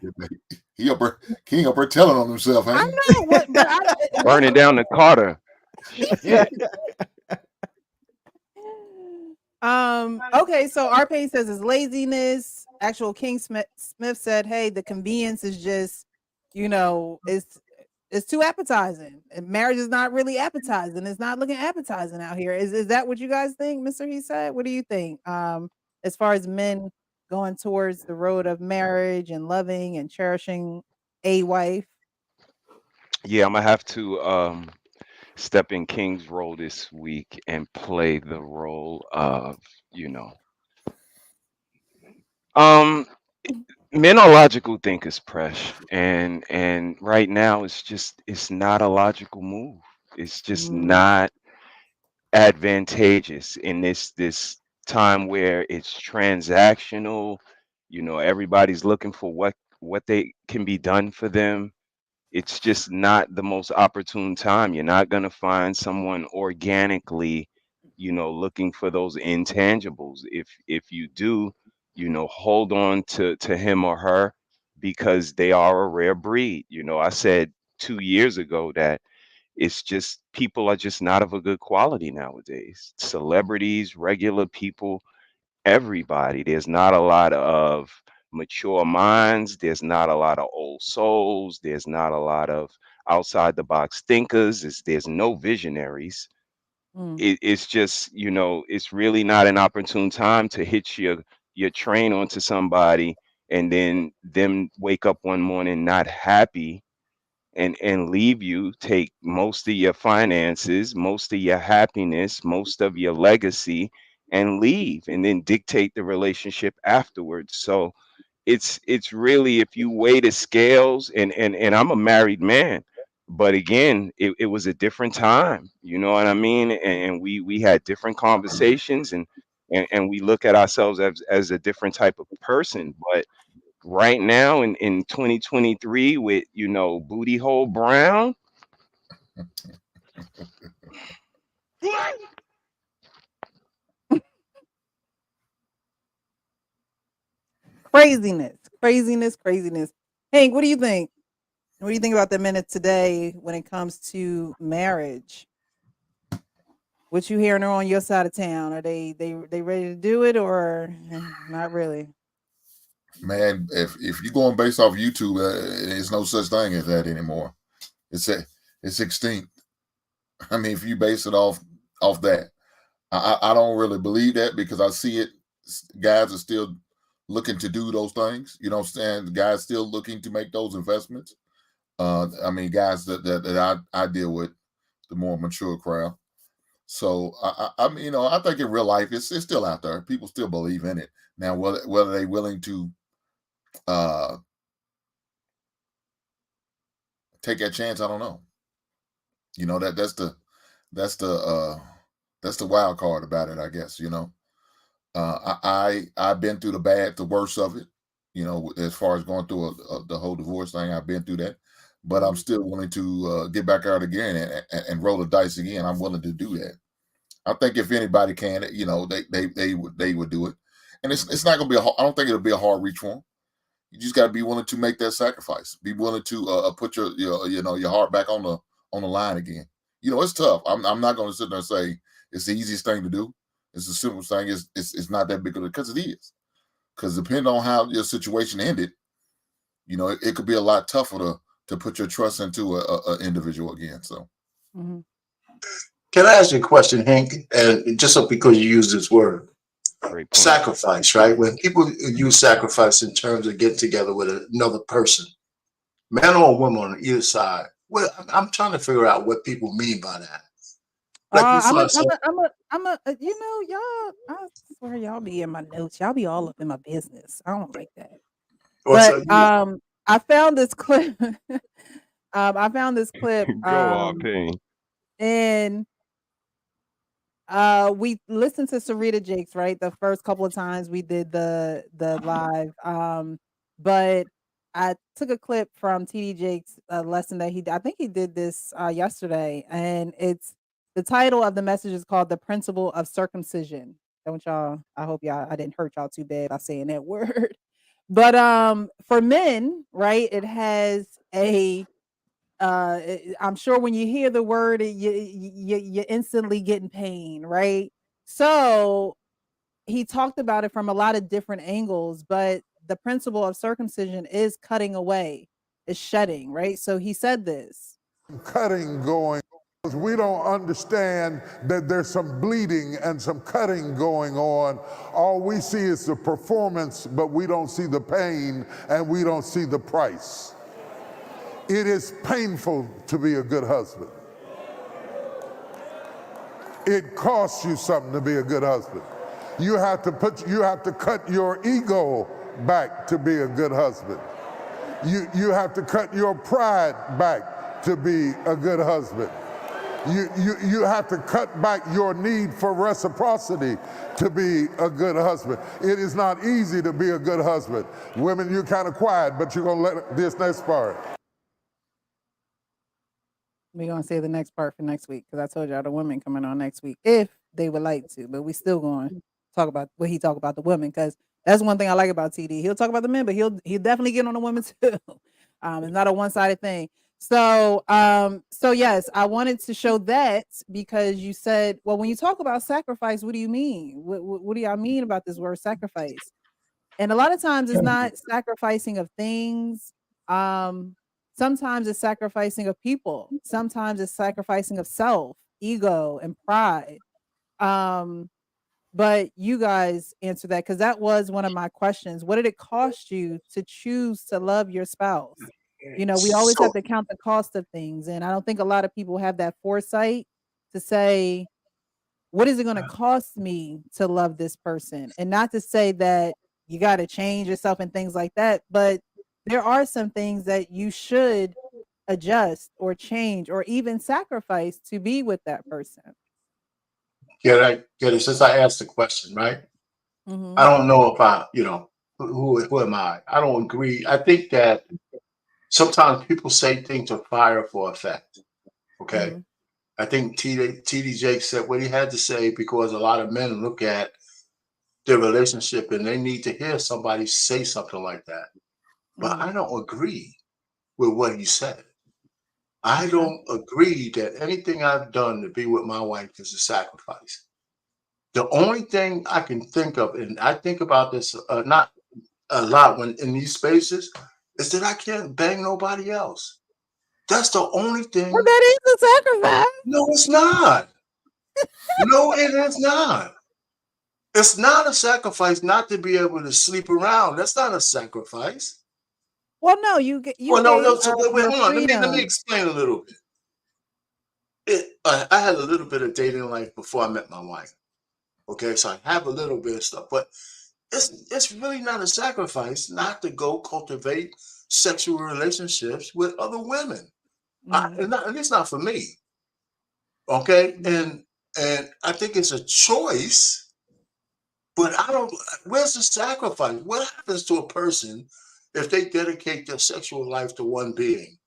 He up there, King up there telling on himself, I ain't he? know what, but what Burning down the Carter. Shit. okay, so our page says it's laziness. Actual Smith said, hey, the convenience is just, it's too appetizing. And marriage is not really appetizing. It's not looking appetizing out here. Is that what you guys think, Mr. He said? What do you think? As far as men going towards the road of marriage and loving and cherishing a wife. Yeah, I'm gonna have to step in King's role this week and play the role of, you know, um men are logical thinkers, Presh, and right now it's not a logical move. It's just Mm, not advantageous in this time where it's transactional. Everybody's looking for what they can be done for them. It's just not the most opportune time. You're not going to find someone organically, looking for those intangibles. If you do, hold on to him or her, because they are a rare breed. I said 2 years ago that it's just people are just not of a good quality nowadays. Celebrities, regular people, everybody. There's not a lot of mature minds. There's not a lot of old souls. There's not a lot of outside the box thinkers. There's no visionaries. Mm. It's just, it's really not an opportune time to hitch your train onto somebody and then them wake up one morning not happy and leave you, take most of your finances, most of your happiness, most of your legacy, and leave, and then dictate the relationship afterwards. So it's really, if you weigh the scales, and I'm a married man, but again, it was a different time, you know what I mean? And we had different conversations, and we look at ourselves as a different type of person. But right now in 2023, with Booty Hole Brown. Craziness, craziness, craziness. Hank, what do you think? What do you think about the men of today when it comes to marriage? What you hearing on your side of town? Are they ready to do it, or not really? Man, if you're going based off YouTube, there's no such thing as that anymore. It's extinct. I mean, if you base it off that, I don't really believe that, because I see it. Guys are still looking to do those things. You know what I'm saying? The guys still looking to make those investments. I mean, guys that I deal with, the more mature crowd. So I mean, I think in real life it's still out there. People still believe in it. Now, whether they're willing to uh, take that chance, I don't know. You know, that's the that's the wild card about it, I guess. I've been through the worst of it. As far as going through the whole divorce thing, I've been through that. But I'm still willing to get back out again and roll the dice again. I'm willing to do that. I think if anybody can, they would do it. And it's not gonna be I don't think it'll be a hard reach for them. You just got to be willing to make that sacrifice. Be willing to put your heart back on the line again. It's tough. I'm not going to sit there and say it's the easiest thing to do. It's the simplest thing. It's not that big of a, because it is. Because depending on how your situation ended, it could be a lot tougher to put your trust into a individual again. So, Mhm. Can I ask you a question, Hank? And just so because you use this word, Great point. sacrifice, right? When people use sacrifice in terms of getting together with another person, man or woman on either side, well, I'm trying to figure out what people mean by that. Like you I'm a, saw, I'm a, I'm a, I'm a, y'all. I swear, y'all be in my notes. Y'all be all up in my business. I don't like that. or But so, I found this clip. I found this clip. Go on, Penny. And we listened to Sarita Jakes, right? The first couple of times we did the live. But I took a clip from TD Jakes' lesson that I think he did this yesterday, and the title of the message is called "The Principle of Circumcision." Don't y'all? I hope I didn't hurt y'all too bad by saying that word. But for men, right? It has I'm sure when you hear the word, you instantly get in pain, right? So he talked about it from a lot of different angles, but the principle of circumcision is cutting away, is shedding, right? So he said this. Cutting going, because we don't understand that there's some bleeding and some cutting going on. All we see is the performance, but we don't see the pain and we don't see the price. It is painful to be a good husband. It costs you something to be a good husband. You have to cut your ego back to be a good husband. You have to cut your pride back to be a good husband. You have to cut back your need for reciprocity to be a good husband. It is not easy to be a good husband. Women, you're kind of quiet, but you're going to let this next part. We're gonna say the next part for next week because I told y'all the women coming on next week if they would like to, but we still going to talk about what he talk about the women because that's one thing I like about TD. He'll talk about the men, but he'll definitely get on the women too. It's not a one sided thing. So so yes, I wanted to show that because you said, well, when you talk about sacrifice, what do you mean? What do y'all mean about this word sacrifice? And a lot of times it's not sacrificing of things. Um, Sometimes it's sacrificing of people. Sometimes it's sacrificing of self, ego, and pride. Um, but you guys answer that because that was one of my questions. What did it cost you to choose to love your spouse? You know, we always have So to count the cost of things. And I don't think a lot of people have that foresight to say, what is it going to cost me to love this person? And not to say that you got to change yourself and things like that, but there are some things that you should adjust or change or even sacrifice to be with that person. get it. Since I asked the question, right? I Mhm. don't know if who am I? I don't agree. I think that sometimes people say things are fire for effect. Okay. Mhm. I think TD Jake said what he had to say because a lot of men look at their relationship and they need to hear somebody say something like that. But I Mhm. don't agree with what he said. I Okay. don't agree that anything I've done to be with my wife is a sacrifice. The only thing I can think of, and I think about this not a lot when in these spaces, is that I can't bang nobody else. That's the only Well, thing. that is a sacrifice. No, it's not. No, it is not. It's not a sacrifice not to be able to sleep around. That's not a sacrifice. Well, no, you Well, no, gave no. So up wait, your hold on. Let me freedom. explain a little bit. I had a little bit of dating life before I met my wife. Okay, so I have a little bit of stuff, but it's really not a sacrifice not to go cultivate sexual relationships with other women. Mhm. At least not for me. Okay, Mhm. and I think it's a choice, but I don't. Where's the sacrifice? What happens to a person if they dedicate their sexual life to one being?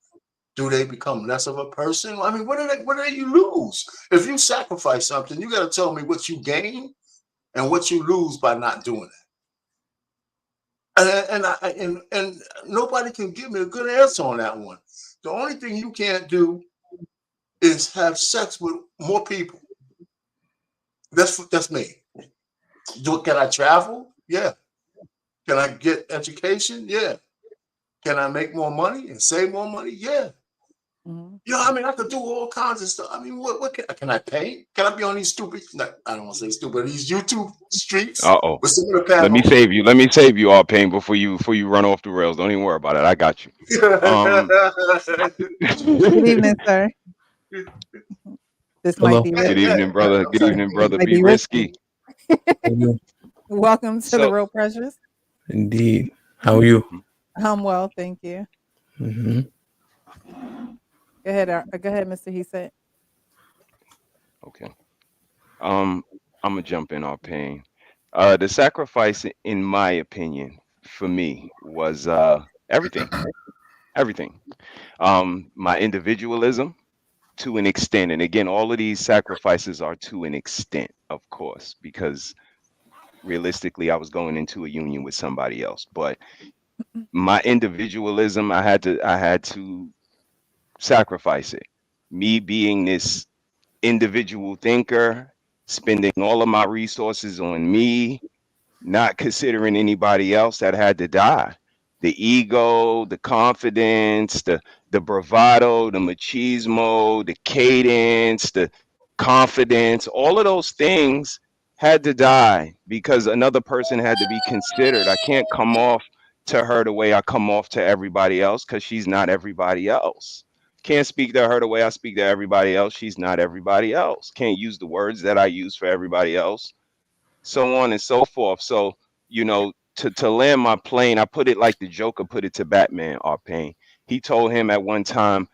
Do they become less of a person? I mean, what do you lose if you sacrifice something? You got to tell me what you gain and what you lose by not doing it. And nobody can give me a good answer on that one. The only thing you can't do is have sex with more people. That's me. Can I travel? Yeah. Can I get education? Yeah. Can I make more money and save more money? Yeah. Mhm. Yeah, I mean, I could do all kinds of stuff. I mean, what can I paint? Can I be on these stupid? No, I don't want to say stupid. These YouTube streets Uh-oh. with some of the Let me panel. save you. Let me save you all pain before you run off the rails. Don't even worry about it. I got you. Um Good Good evening, sir. This might Hello. be evening, risky. brother. Good evening, brother. Might Be be risky. risky. Hello. Welcome to the So Real Precious. Indeed. How are you? Mhm. I'm well, thank you. Hmm. Go ahead, Mr. He said. Okay. Um, I'm gonna jump in on pain. The sacrifice, in my opinion, for me was everything. Everything. My individualism to an extent, and again, all of these sacrifices are to an extent, of course, because realistically, I was going into a union with somebody else. But my individualism, I had to sacrifice it. Me being this individual thinker, spending all of my resources on me, not considering anybody else, that had to die. The ego, the confidence, the bravado, the machismo, the cadence, the confidence, all of those things had to die because another person had to be considered. I can't come off to her the way I come off to everybody else because she's not everybody else. Can't speak to her the way I speak to everybody else. She's not everybody else. Can't use the words that I use for everybody else, so on and so forth. So, to land my plane, I put it like the Joker put it to Batman, or Pain. He told him at one time,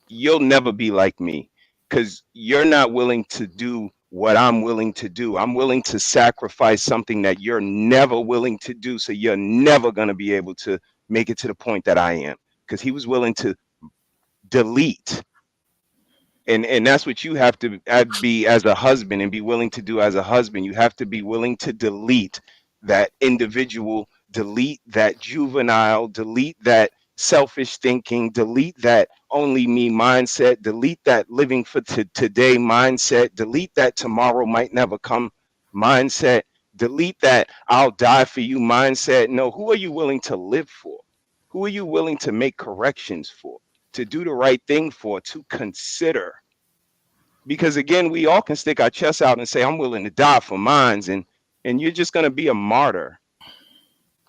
you'll never be like me because you're not willing to do what I'm willing to do. I'm willing to sacrifice something that you're never willing to do. So you're never going to be able to make it to the point that I am, because he was willing to delete. And that's what you have to be as a husband and be willing to do as a husband. You have to be willing to delete that individual, delete that juvenile, delete that selfish thinking, delete that only me mindset, delete that living for today mindset, delete that tomorrow might never come mindset. Delete that "I'll die for you" mindset. No, who are you willing to live for? Who are you willing to make corrections for? To do the right thing for? To consider? Because again, we all can stick our chests out and say, "I'm willing to die for mines," and you're just going to be a martyr.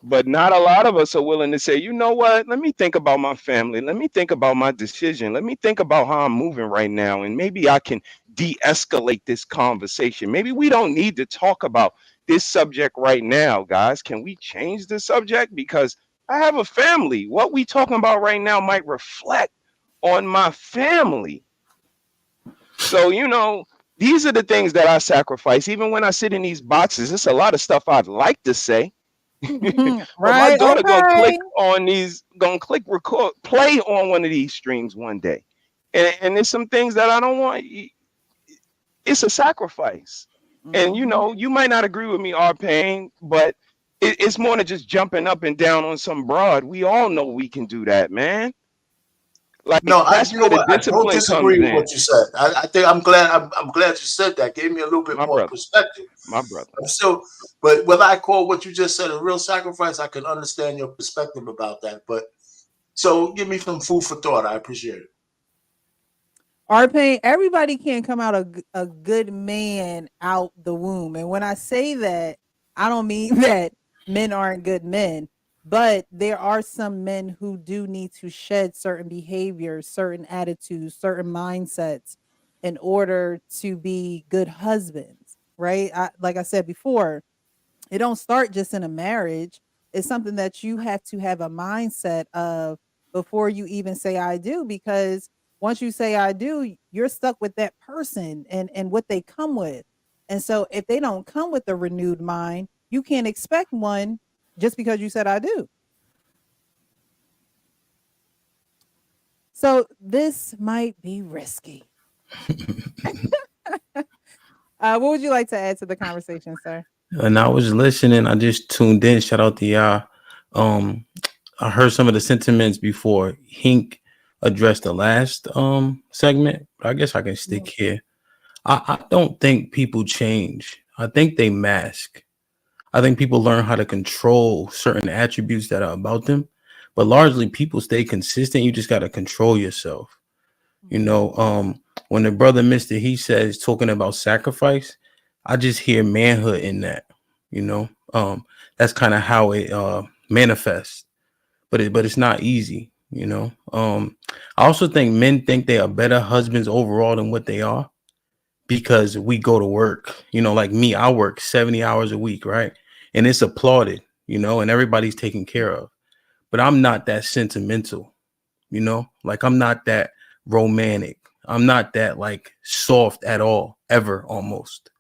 But not a lot of us are willing to say, "You know what? Let me think about my family. Let me think about my decision. Let me think about how I'm moving right now. And maybe I can de escalate this conversation. Maybe we don't need to talk about this subject right now, guys. Can we change the subject? Because I have a family. What we talking about right now might reflect on my family." So, these are the things that I sacrifice. Even when I sit in these boxes, it's a lot of stuff I'd like to say. But my Right. daughter gonna Okay. click record, play on one of these streams one day, and there's some things that I don't want. It's a sacrifice, and Mhm. you might not agree with me, our pain, but it's more than just jumping up and down on some broad. We all know we can do that, man. Like No, that's you know where the what? I don't discipline comes disagree with in. what you said. I think I'm glad. I'm glad you said that. Gave me a little bit My more brother, perspective. my brother. I'm still, but whether I call what you just said a real sacrifice, I can understand your perspective about that. But so, give me some food for thought. I appreciate it. Our pain, everybody can't come out a good man out the womb. And when I say that, I don't mean that men aren't good men, but there are some men who do need to shed certain behaviors, certain attitudes, certain mindsets in order to be good husbands, right? Like I said before, it don't start just in a marriage. It's something that you have to have a mindset of before you even say I do, because once you say I do, you're stuck with that person and what they come with. And so if they don't come with a renewed mind, you can't expect one just because you said I do. So this might be risky. What would you like to add to the conversation, sir? And I was listening. I just tuned in. Shout out to y'all. Um, I heard some of the sentiments before Hink addressed the last segment, but I guess I can stick Mhm. here. I don't think people change. I think they mask. I think people learn how to control certain attributes that are about them, but largely people stay consistent. You just got to control yourself. You Mhm. know, when the brother Mister he says talking about sacrifice, I just hear manhood in that. You know, that's kind of how it manifests, but it's not easy. I also think men think they are better husbands overall than what they are because we go to work. Like me, I work 70 hours a week, right? And it's applauded, and everybody's taken care of. But I'm not that sentimental, like I'm not that romantic. I'm not that like soft at all, ever almost.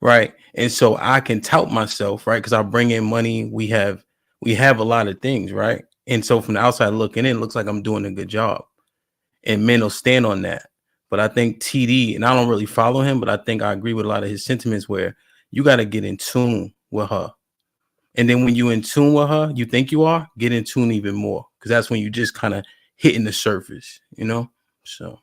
Right. And so I can tout myself, right? Because I bring in money. We have a lot of things, right? And so from the outside looking in, it looks like I'm doing a good job. And men will stand on that. But I think TD, and I don't really follow him, but I think I agree with a lot of his sentiments where you got to get in tune with her. And then when you in tune with her, you think you are, get in tune even more. Because that's when you just kind of hitting the surface. So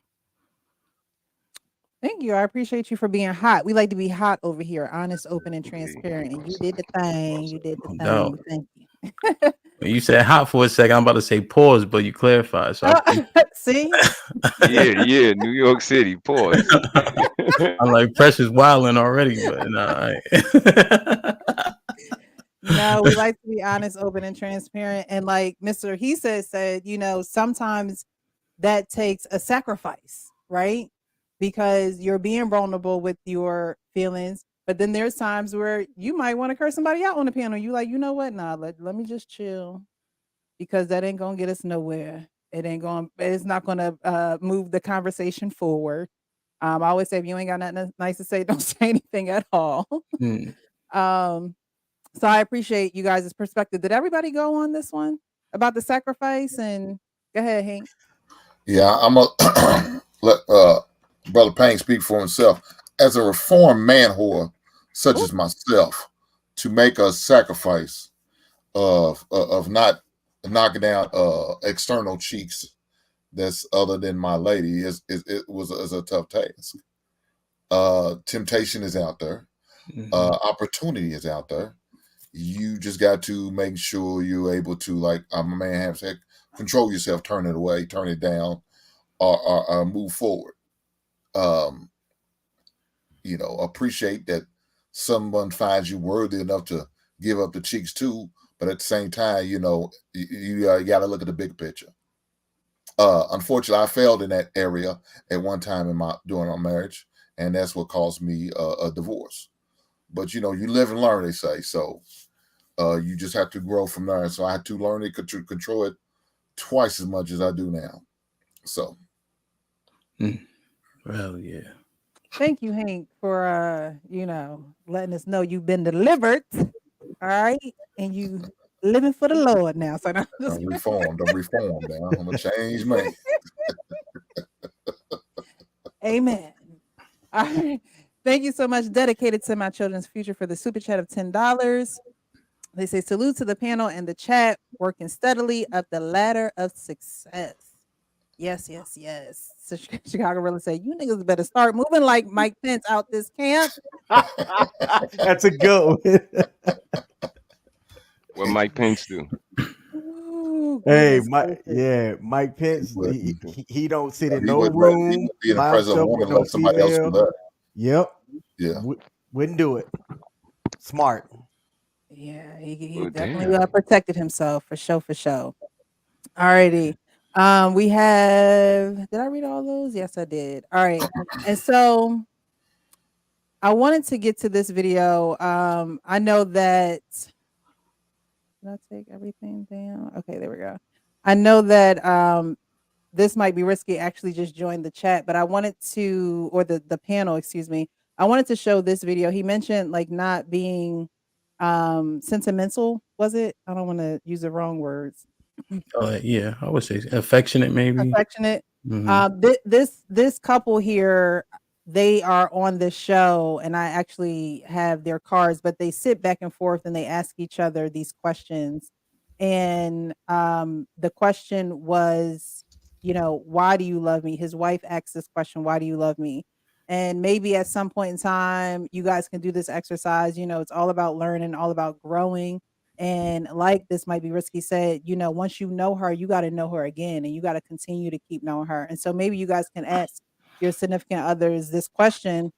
Thank you. I appreciate you for being hot. We like to be hot over here, honest, open, and Agree. transparent. And Well you said. did the thing. Well You said. did the no thing. doubt. Thank you. When you said hot for a second, I'm about to say pause, but you clarified. So I Oh, appreciate see? Yeah, yeah. New York City. Pause. I'm like Precious Wilding already, but nah, No, we like to be honest, open, and transparent. And like Mr. He said, sometimes that takes a sacrifice, right? Because you're being vulnerable with your feelings. But then there's times where you might want to curse somebody out on the panel. You like, you know what? Nah, let me just chill because that ain't gonna get us nowhere. It's not gonna move the conversation forward. I always say if you ain't got nothing nice to say, don't say anything at all. Hmm. um, so I appreciate you guys' perspective. Did everybody go on this one about the sacrifice? And go ahead, Hank. Yeah, I'm a let brother Payne speak for himself. As a reformed man whore, such Ooh, as myself, to make a sacrifice of not knocking down external cheeks that's other than my lady is a tough task. Temptation is out there. Opportunity is out there. You just got to make sure you're able to, like my man have said, control yourself, turn it away, turn it down, or move forward. Um, appreciate that someone finds you worthy enough to give up the cheeks to, but at the same time, you got to look at the big picture. Unfortunately, I failed in that area at one time during our marriage, and that's what caused me a divorce. But you live and learn, they say. So you just have to grow from there. So I had to learn to control it twice as much as I do now. So, well, yeah. Thank you, Hank, for letting us know you've been delivered. All right, and you living for the Lord now. So no, I'm reformed. Now. I'm a changed man. Amen. All right. Thank you so much. Dedicated to my children's future for the super chat of $10. They say salute to the panel and the chat, working steadily up the ladder of success. Yes, yes, yes. So Chicago really say you niggas better start moving like Mike Pence out this camp. That's a good one. What Mike Pence do? Ooh, Hey, goodness gracious. Mike Pence, he don't sit in He no wouldn't let he room wouldn't be in the by presence of himself woman with and no let somebody else do female. that. Yep. Yeah. Wouldn't do it. Smart. Yeah, he Well, definitely damn. protected himself for sure, for sure. Alrighty. We have did I read all those? Yes, I did. All right. And so I wanted to get to this video. I know that did I take everything down? Okay, there we go. I know that this might be risky. Actually, just joined the chat, but I wanted to, or the panel, excuse me. I wanted to show this video. He mentioned like not being sentimental. Was it? I don't want to use the wrong words. Yeah, I would say affectionate, maybe. Affectionate. Mhm. This couple here, they are on this show, and I actually have their cards, but they sit back and forth and they ask each other these questions. And the question was, why do you love me? His wife asked this question, why do you love me? And maybe at some point in time, you guys can do this exercise. It's all about learning, all about growing, and like this might be risky said, once you know her, you got to know her again and you got to continue to keep knowing her. And so maybe you guys can ask your significant others this question,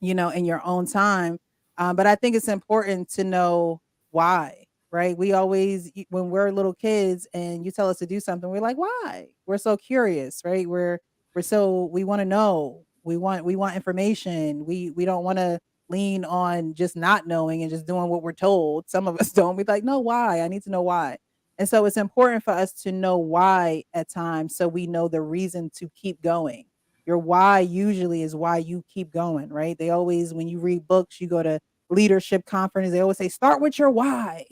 in your own time. But I think it's important to know why, right? We always, when we're little kids and you tell us to do something, we're like, why? We're so curious, right? We want to know. We want information. We don't want to lean on just not knowing and just doing what we're told. Some of us don't. We're like, no, why? I need to know why. And so it's important for us to know why at times so we know the reason to keep going. Your why usually is why you keep going, right? They always, when you read books, you go to leadership conferences, they always say, start with your why.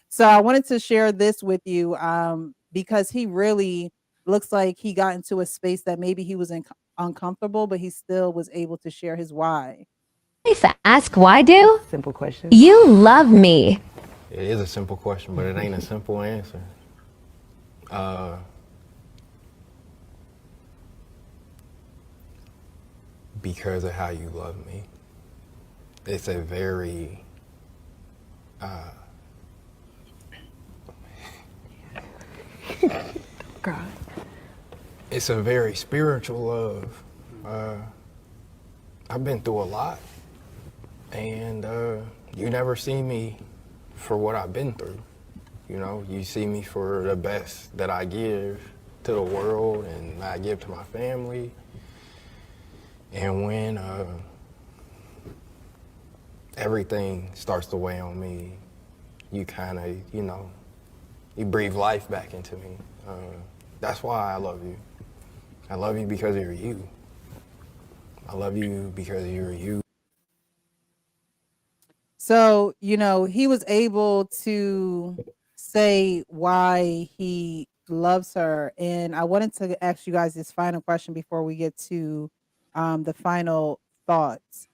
So I wanted to share this with you because he really looks like he got into a space that maybe he was uncomfortable, but he still was able to share his why. Ask why do? Simple question. You love me. It is a simple question, but it ain't a simple answer. Because of how you love me. It's a very God. it's a very spiritual love. I've been through a lot, and you never see me for what I've been through. You see me for the best that I give to the world and I give to my family. And when everything starts to weigh on me, you kind of, you breathe life back into me. That's why I love you. I love you because you're you. I love you because you're you. So, he was able to say why he loves her. And I wanted to ask you guys this final question before we get to the final thoughts.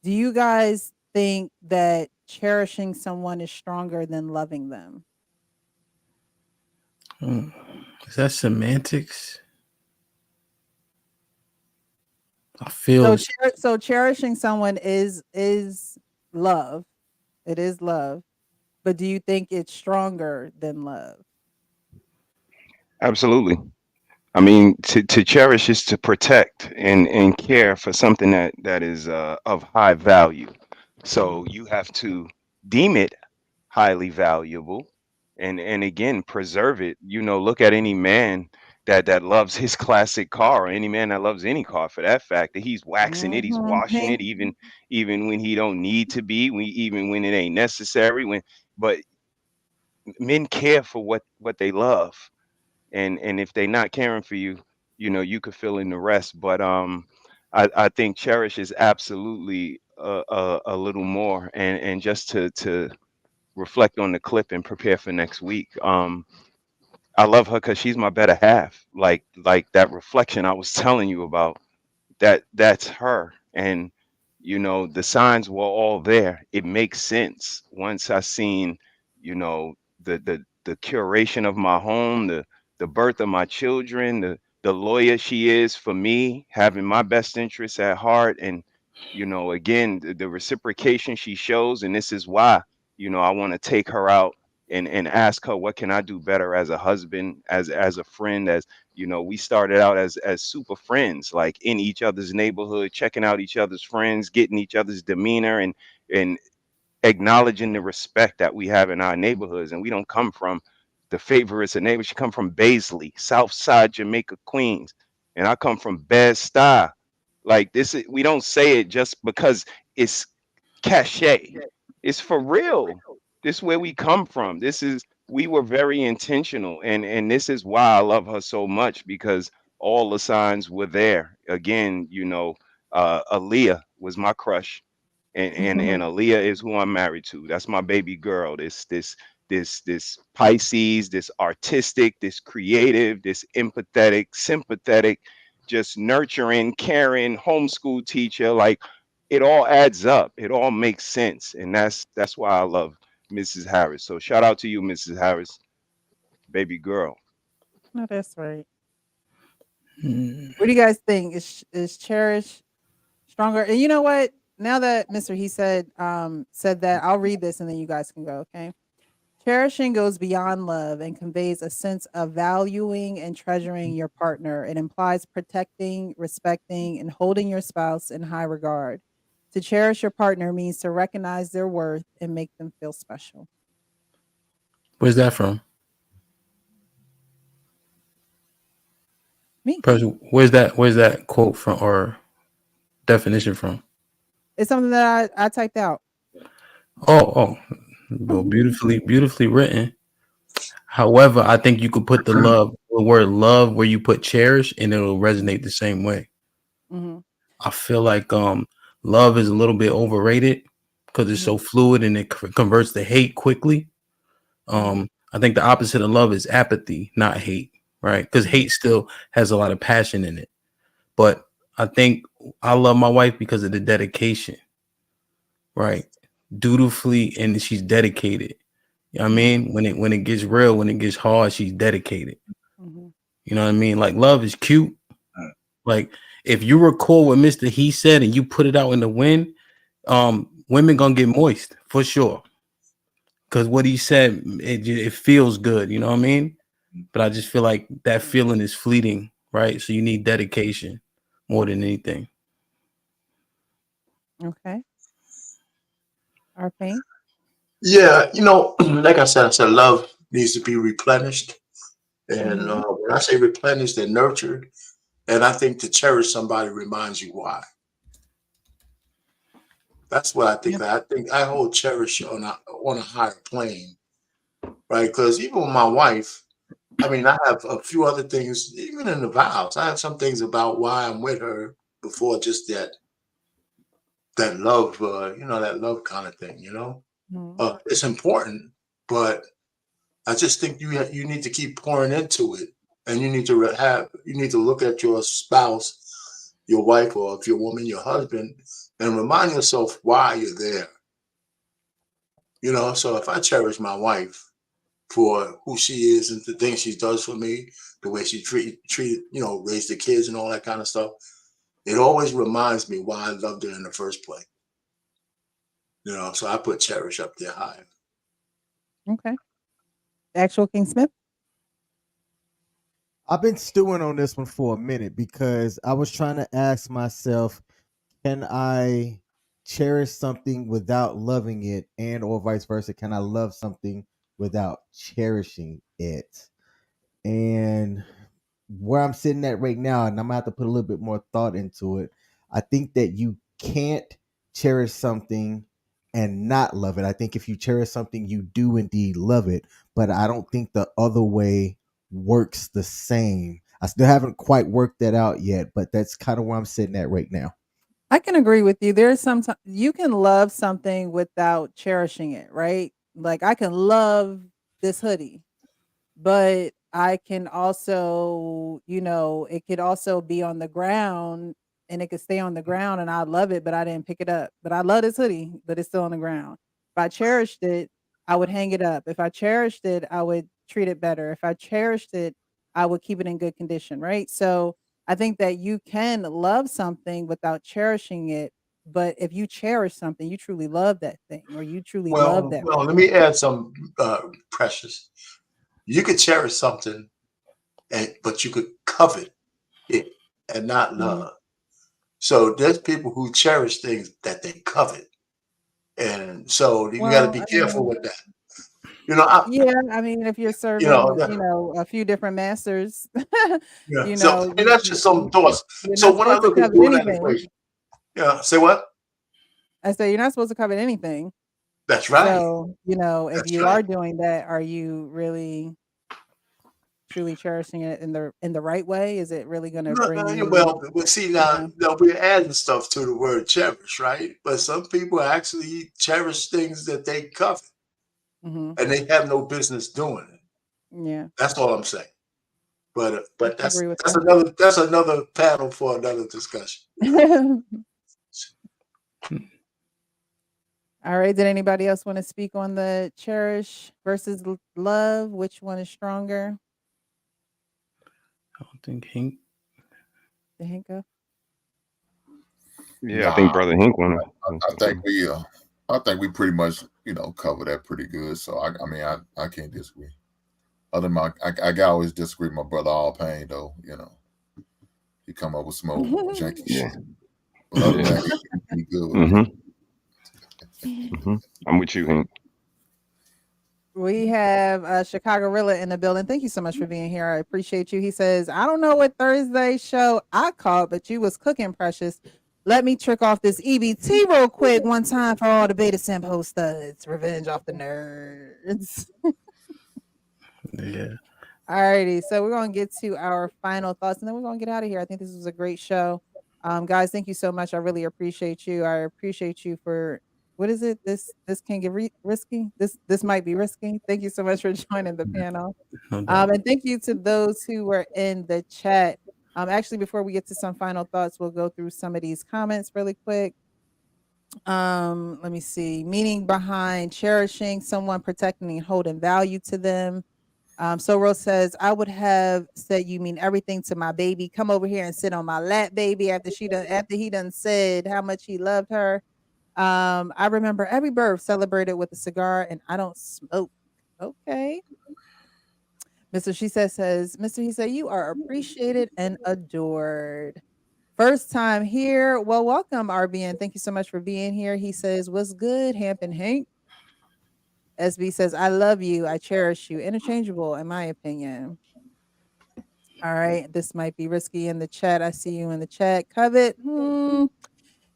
Do you guys think that cherishing someone is stronger than loving them? Is that semantics? I So, feel so cherishing someone is love. It is love. But do you think it's stronger than love? Absolutely. I mean, to cherish is to protect and care for something that is of high value. Mhm. So you have to deem it highly valuable, and again preserve it. You know, look at any man that loves his classic car, or any man that loves any car for that fact, that he's waxing it, he's Mhm. washing it, even when he don't need to be, even when it ain't necessary. When but men care for what they love, and if they not caring for you, you know, you could fill in the rest. But I think cherish is absolutely a little more. And just to reflect on the clip and prepare for next week. I love her because she's my better half. Like that reflection I was telling you about, that's her. And you know, the signs were all there. It makes sense once I seen, you know, the curation of my home, the birth of my children, the lawyer she is for me, having my best interests at heart. And you know, again, the reciprocation she shows. And this is why, you know, I want to take her out and ask her, what can I do better as a husband, as a friend, as you know, we started out as super friends, like in each other's neighborhood, checking out each other's friends, getting each other's demeanor, and acknowledging the respect that we have in our neighborhoods. And we don't come from the favorites of neighbors. You come from Baisley, South Side, Jamaica, Queens, and I come from Bed-Stuy. Like we don't say it just because it's cachet. It's for real. This is where we come from. This is We were very intentional, and this is why I love her so much, because all the signs were there. Again, you know, Aaliyah was my crush, and Aaliyah is who I'm married to. That's my baby girl. This Pisces, this artistic, this creative, this empathetic, sympathetic, just nurturing, caring, homeschool teacher. Like, it all adds up. It all makes sense, and that's why I love Mrs. Harris. So shout out to you, Mrs. Harris, baby girl. No, that's right. Mm. What do you guys think? Is Cherish stronger? And you know what? Now that Mr. He said that, I'll read this and then you guys can go, okay? Cherishing goes beyond love and conveys a sense of valuing and treasuring your partner. It implies protecting, respecting, and holding your spouse in high regard. To cherish your partner means to recognize their worth and make them feel special. Where's that from? Me. Person, where's that quote from or definition from? It's something that I typed out. Oh, well, beautifully written. However, I think you could put the word love where you put cherish, and it'll resonate the same way. Hmm. I feel like love is a little bit overrated because it's Hmm. so fluid and it converts to hate quickly. Hmm. I think the opposite of love is apathy, not hate, right? Because Hmm. hate still has a lot of passion in it. But I think I love my wife because of the dedication, right? Dutifully, and she's dedicated. You know what I Hmm. mean? When it gets real, when it gets hard, she's dedicated. Hmm. You know what I mean? Like, love is cute. Like, if you record what Mr. He said and you put it out in the wind, women gonna get moist for sure. Cause what he said, it feels good. You know what I mean? But I just feel like that feeling is fleeting, right? So you need dedication more than anything. Okay. Our pain. Yeah, like I said love needs to be replenished. And Hmm. when I say replenished and nurtured, and I think to cherish somebody reminds you why. That's what I think. Yep. I think I hold cherish on a higher plane, right? Because even with my wife, I mean, I have a few other things, even in the vows. I have some things about why I'm with her before just that love, that love kind of thing. Hmm. It's important, but I just think you need to keep pouring into it, and you need to look at your spouse, your wife, or if you're a woman, your husband, and remind yourself why you're there. So if I cherish my wife for who she is and the things she does for me, the way she treat raised the kids and all that kind of stuff, it always reminds me why I loved her in the first place. So I put cherish up there high. Okay. Actual King Smith. I've been stewing on this one for a minute because I was trying to ask myself, can I cherish something without loving it, and or vice versa? Can I love something without cherishing it? And where I'm sitting at right now, and I'm gonna have to put a little bit more thought into it. I think that you can't cherish something and not love it. I think if you cherish something, you do indeed love it, but I don't think the other way works the same. I still haven't quite worked that out yet, but that's kind of where I'm sitting at right now. I can agree with you. There's sometimes you can love something without cherishing it, right? Like I can love this hoodie, but I can also, it could also be on the ground and it could stay on the ground and I love it, but I didn't pick it up. But I love this hoodie, but it's still on the ground. If I cherished it, I would hang it up. If I cherished it, I would treat it better. If I cherished it, I would keep it in good condition, right? So I think that you can love something without cherishing it. But if you cherish something, you truly love that thing or you truly love that Well, let person. me add some precious. You could cherish something, but you could covet it and not Mhm. love. So there's people who cherish things that they covet, and so you got to Well, be I careful mean, with that. You know, I, yeah, I mean, if you're you know, serving, a few different masters, yeah. So I mean, that's just some thoughts. you're So not when I supposed to look at covet doing that anything. equation, yeah, say what? I say you're not supposed to covet anything. That's right. So, if That's you right. are doing that, are you really truly cherishing it in the right way? Is it really gonna No, bring you, well, but see you know? now we're adding stuff to the word cherish, right? But some people actually cherish things that they covet, Mhm. and they have no business doing it. Yeah, That's all I'm saying. I But can agree with that's another panel for another discussion. that. All right, did anybody else wanna speak on the cherish versus l love? Which one is stronger? I don't think Hank. The Hinka? Yeah, I think Nah, Brother Hink wanna. I think we pretty much cover that pretty good. So I mean I can't disagree. Other than I can always disagree with my brother All Pain though. He come up with some old janky Yeah, shit, but other than yeah. that, he good with me. Mhm, mhm. I'm with you, Hink. We have Chicago Rilla in the building. Thank you so much for being here. I appreciate you. He says, I don't know what Thursday show I caught, but you was cooking, Precious. Let me trick off this EBT real quick one time for all the Beta Simpo studs. Revenge off the nerds. Yeah. Alrighty, so we're gonna get to our final thoughts, and then we're gonna get out of here. I think this was a great show, guys. Thank you so much. I really appreciate you. I appreciate you for what is it? This can get risky. This might be risky. Thank you so much for joining the panel, No doubt. and thank you to those who were in the chat. Actually, before we get to some final thoughts, we'll go through some of these comments really quick. Let me see. Meaning behind cherishing someone, protecting and holding value to them. So Rose says, I would have said you mean everything to my baby. Come over here and sit on my lap, baby, after he done said how much he loved her. I remember every birth celebrated with a cigar and I don't smoke. Okay. Mr. She says, Mr. He said, you are appreciated and adored. First time here. Well, welcome, RBN. Thank you so much for being here. He says, what's good, Hamp and Hank? SB says, I love you. I cherish you. Interchangeable, in my opinion. All right. This might be risky in the chat. I see you in the chat. Covet.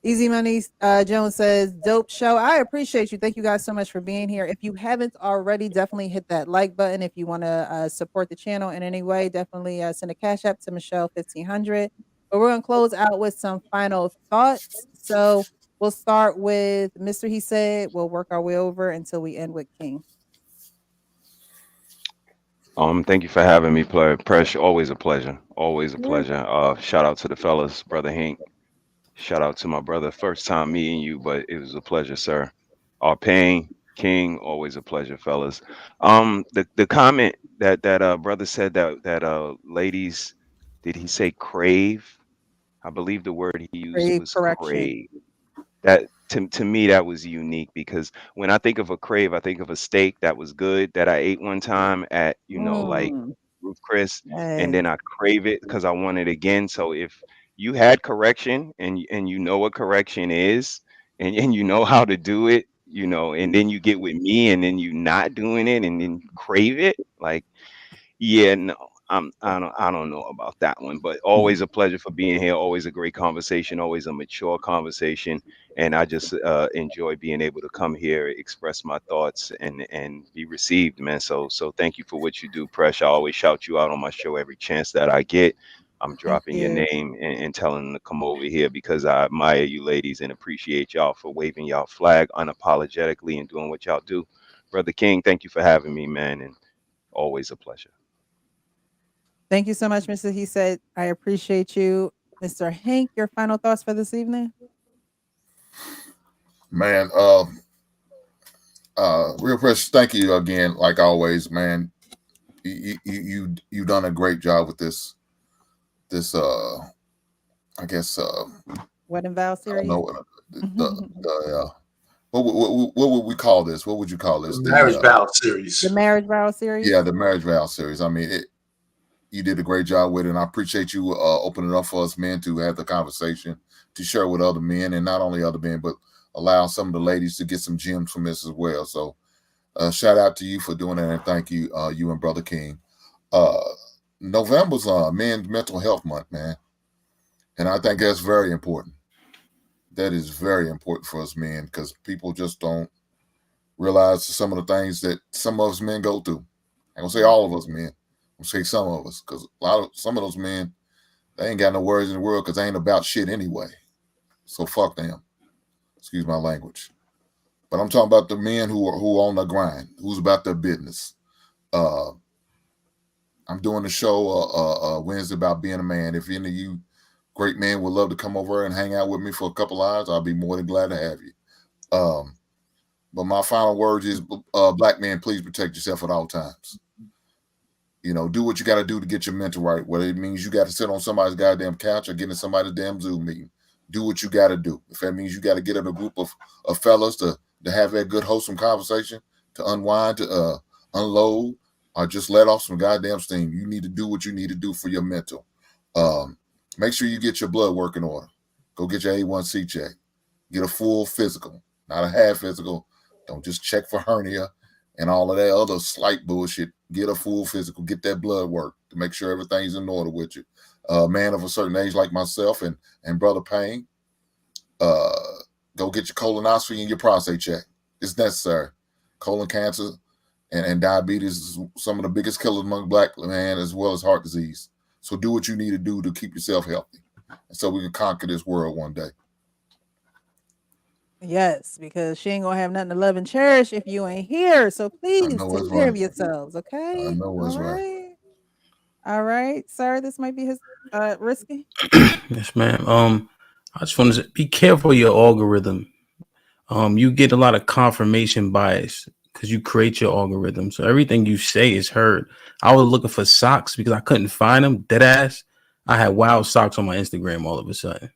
Easy Money Jones says, dope show. I appreciate you. Thank you guys so much for being here. If you haven't already, definitely hit that like button. If you want to support the channel in any way, definitely send a cash app to Michelle 1500. But we're going to close out with some final thoughts. So we'll start with Mr. He said, we'll work our way over until we end with King. Thank you for having me, Presh. Always a pleasure. Always a Yeah. pleasure. Shout out to the fellas, Brother Hink. Shout out to my brother. First time meeting you, but it was a pleasure, sir. Payne, King, always a pleasure, fellas. The comment that brother said that ladies, did he say crave? I believe the word he used Crave was correction. crave. That to me that was unique, because when I think of a crave, I think of a steak that was good that I ate one time at, like Mm, Ruth Chris, and yes. then I crave it because I want it again. So if you had correction, and you know what correction is, and you know how to do it, and then you get with me and then you not doing it and then crave it, like, yeah, no, I don't know about that one, but always a pleasure for being here. Always a great conversation. Always a mature conversation, and I just enjoy being able to come here, express my thoughts, and be received, man. So thank you for what you do, Presh. I always shout you out on my show every chance that I get. I'm Thank dropping your you. name and telling them to come over here because I admire you, ladies, and appreciate y'all for waving y'all flag unapologetically and doing what y'all do. Brother King, thank you for having me, man, and always a pleasure. Thank you so much, Mr. He said. I appreciate you. Mr. Hank, your final thoughts for this evening? Man, real precious, thank you again, like always, man. You done a great job with this I guess Wedding vow I don't series? know the what would we call this? What would you call this? Marriage The vow The series. marriage vow series? yeah, the marriage vow series. I mean, you did a great job with it, and I appreciate you opening up for us men to have the conversation, to share with other men, and not only other men, but allow some of the ladies to get some gems from this as well. So shout out to you for doing that, and thank you, you and Brother King. Uh, November's Men's Mental Health Month, man, and I think that's very important. That is very important for us men because people just don't realize some of the things that some of us men go through. I'm gonna say all of us men. I'm gonna say some of us because some of those men, they ain't got no worries in the world because they ain't about shit anyway. So fuck them. Excuse my language. But I'm talking about the men who are on the grind, who's about their business. Uh, I'm doing a show Wednesday about being a man. If any of you great men would love to come over and hang out with me for a couple hours, I'll be more than glad to have you. But my final words is, black men, please protect yourself at all times. Do what you got to do to get your mental right. Whether it means you got to sit on somebody's goddamn couch or get in somebody's damn Zoom meeting. Do what you got to do. If that means you got to get in a group of fellas to have that good, wholesome conversation, to unwind, to unload, or just let off some goddamn steam, you need to do what you need to do for your mental. Make sure you get your blood work in order. Go get your A1C check. Get a full physical, not a half physical. Don't just check for hernia and all of that other slight bullshit. Get a full physical, get that blood work to make sure everything's in order with you. A man of a certain age like myself and Brother Payne, go get your colonoscopy and your prostate check. It's necessary. Colon cancer and diabetes is some of the biggest killers among black men, as well as heart disease. So do what you need to do to keep yourself healthy, and so we can conquer this world one day. Yes, because she ain't gonna have nothing to love and cherish if you ain't here. So I please know take it's care right. of yourselves, I okay? know it's All right. right. All right, sir. This might be his risky. Yes, ma'am. I just want to say, be careful of your algorithm. You get a lot of confirmation bias because you create your algorithm. So everything you say is heard. I was looking for socks because I couldn't find them. Dead ass. I had wild socks on my Instagram all of a sudden.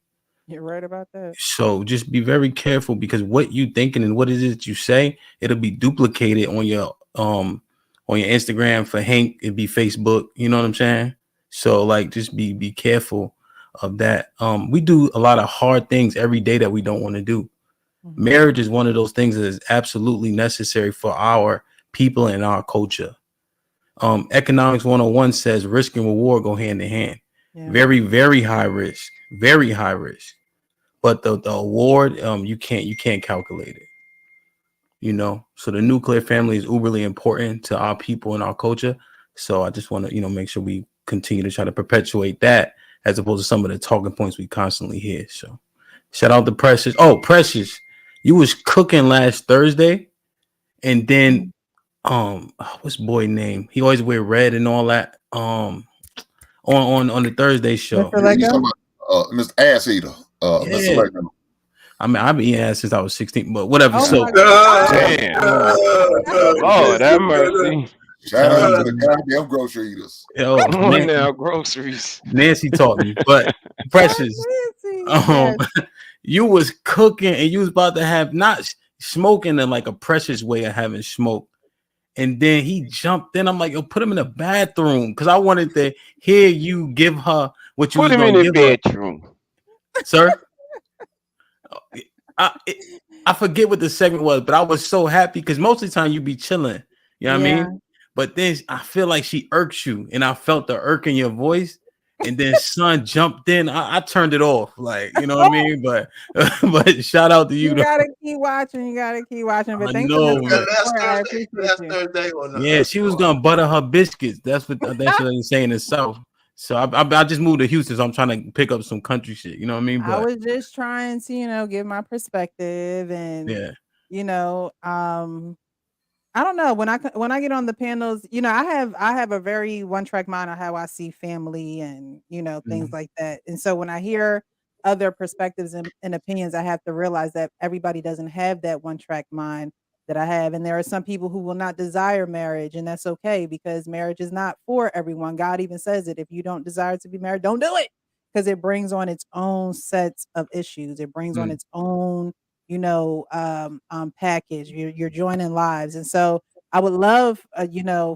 You're right about that. So just be very careful because what you thinking and what it is that you say, it'll be duplicated on your Instagram. For Hank, it'd be Facebook. You know what I'm saying? So like just be careful of that. We do a lot of hard things every day that we don't want to do. Mhm. Marriage is one of those things that is absolutely necessary for our people and our culture. Economics 101 says risk and reward go hand in hand. Yeah. Very, very high risk, very high risk. But the award, you can't calculate it. So the nuclear family is uberly important to our people and our culture. So I just want to, make sure we continue to try to perpetuate that as opposed to some of the talking points we constantly hear. So shout out to Precious. Oh, Precious, you was cooking last Thursday, and then what's boy name? He always wear red and all that. On the Thursday show. Mr. You talking Lego? about Mr. Ass Eater, Mr. Yeah. Lego. I mean, I've been eating ass since I was 16, but whatever. Oh So my God. Damn. Lord, have mercy. Shout out to the man. goddamn grocery eaters. Yo, Come on now, groceries. Nancy taught me, but Oh, Precious, Nancy. Yes. you was cooking and you was about to have not smoking in like a precious way of having smoke. And then he jumped in. I'm like, yo, put him in the bathroom because I wanted to hear you give her what you Put was him in gonna the give her, bedroom. sir. I it, I forget what the segment was, but I was so happy because most of the time you be chilling. You know what I Yeah. mean? But then I feel like she irks you, and I felt the irk in your voice. And then son jumped in. I turned it off, like you know what I mean. But but shout out to you You though. gotta keep watching. You gotta keep watching. But I thanks for the know, Was that man. last support. I Thursday? appreciate Last you. Thursday on the Yeah, she was gonna butter her biscuits. That's what they say in the South. So I just moved to Houston, so I'm trying to pick up some country shit. You know what I mean? I But was just trying to, give my perspective and, yeah, you know, um, I don't know, when I get on the panels, I have a very one track mind on how I see family and, things mhm, like that. And so when I hear other perspectives and opinions, I have to realize that everybody doesn't have that one track mind that I have. And there are some people who will not desire marriage, and that's okay because marriage is not for everyone. God even says it. If you don't desire to be married, don't do it because it brings on its own sets of issues. It brings on mm, its own package. You're joining lives, and so I would love,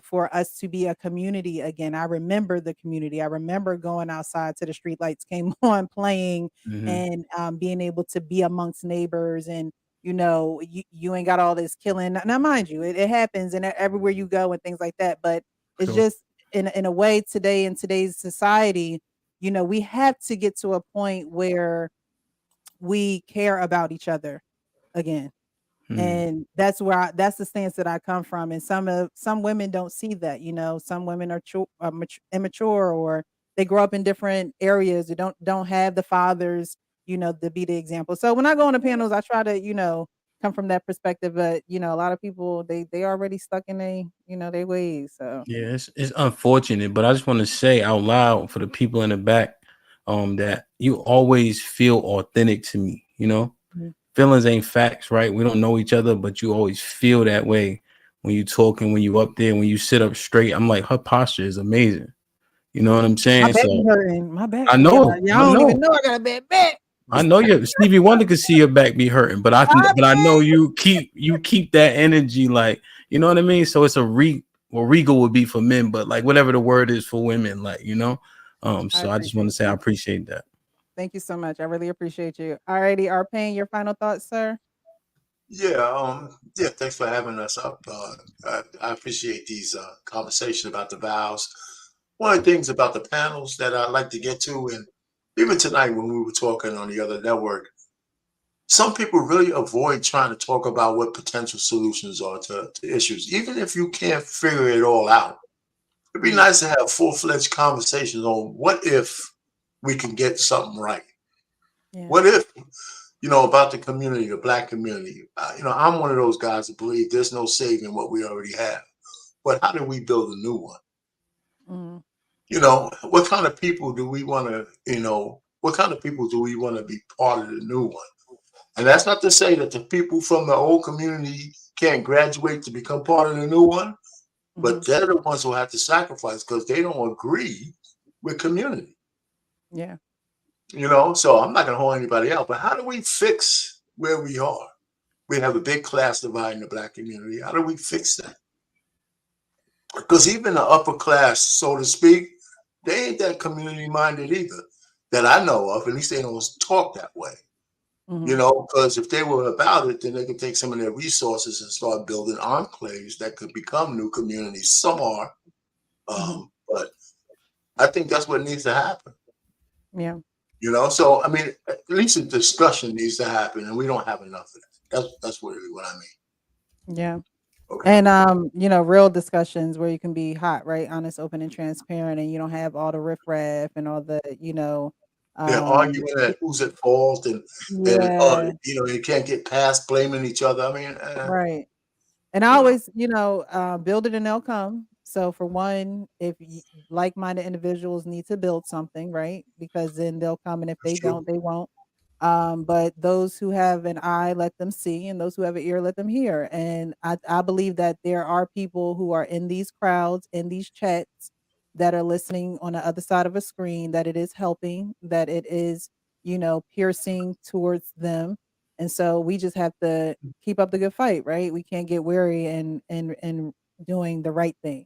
for us to be a community again. I remember the community. I remember going outside to the street lights came on, playing, mhm, and being able to be amongst neighbors, and you ain't got all this killing. Now, mind you, it happens, and everywhere you go, and things like that. But it's sure, just in a way today in today's society, we have to get to a point where we care about each other again. mm, And that's the stance that I come from. And some women don't see that, some women are immature, or they grow up in different areas. They don't have the fathers, to be the example. So when I go on the panels, I try to, come from that perspective. But a lot of people they already stuck in their ways. So yeah, it's unfortunate, but I just want to say out loud for the people in the back, that you always feel authentic to me. You know, mhm. feelings ain't facts, right? We don't know each other, but you always feel that way when you talking, when you up there, when you sit up straight. I'm like, her posture is amazing. You know what I'm My saying? back be So hurting. My back, I y'all. know, Y'all I don't even know. know I got a bad back. I know you Stevie Wonder could see your back be hurting, but My I know back. you keep that energy, like you know what I mean. So it's a regal would be for men, but like whatever the word is for women, like you know. I So I just want appreciate to say I you. appreciate that. Thank you so much. I really appreciate you. Alrighty, Arpane, your final thoughts, sir? Yeah. Thanks for having us up. I appreciate these conversations about the vows. One of the things about the panels that I like to get to, and even tonight when we were talking on the other network, some people really avoid trying to talk about what potential solutions are to issues, even if you can't figure it all out. It'd be Mhm. nice to have full-fledged conversations on what if we can get something right. Yeah. What if, about the community, the black community? I'm one of those guys that believe there's no saving what we already have. But how do we build a new one? Mhm. What kind of people do we want to, what kind of people do we want to be part of the new one? And that's not to say that the people from the old community can't graduate to become part of the new one, but Mhm. they're the ones who have to sacrifice because they don't agree with community. Yeah. So I'm not going to hold anybody out. But how do we fix where we are? We have a big class divide in the black community. How do we fix that? Because even the upper class, so to speak, they ain't that community minded either, that I know of. At least they don't talk that way. Mhm. Because if they were about it, then they could take some of their resources and start building enclaves that could become new communities. Some are, Mhm. but I think that's what needs to happen. Yeah. So I mean, at least a discussion needs to happen, and we don't have enough of that. That's really what I mean. Yeah. Okay. And real discussions where you can be hot, right? Honest, open, and transparent, and you don't have all the riffraff and all the, They're um arguing at who's at fault, and yeah, you can't get past blaming each other. I mean, right. And I you know, always, build it and they'll come. So for one, if like-minded individuals need to build something, right? Because then they'll come, and if it's they true. don't, they won't. But those who have an eye, let them see, and those who have an ear, let them hear. And I believe that there are people who are in these crowds, in these chats, that are listening on the other side of a screen, that it is helping, that it is, piercing towards them. And so we just have to keep up the good fight, right? We can't get weary and doing the right thing.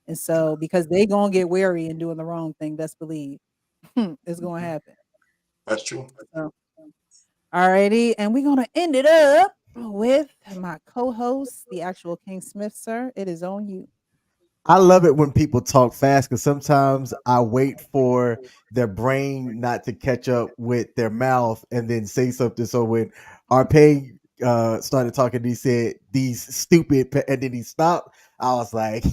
And so because they gonna get weary and doing the wrong thing, best believe it's gonna happen. That's true. So alrighty, and we're gonna end it up with my co-host, the actual King Smith, sir. It is on you. I love it when people talk fast because sometimes I wait for their brain not to catch up with their mouth and then say something. So when Arpay started talking, he said these stupid, and then he stopped. I was like,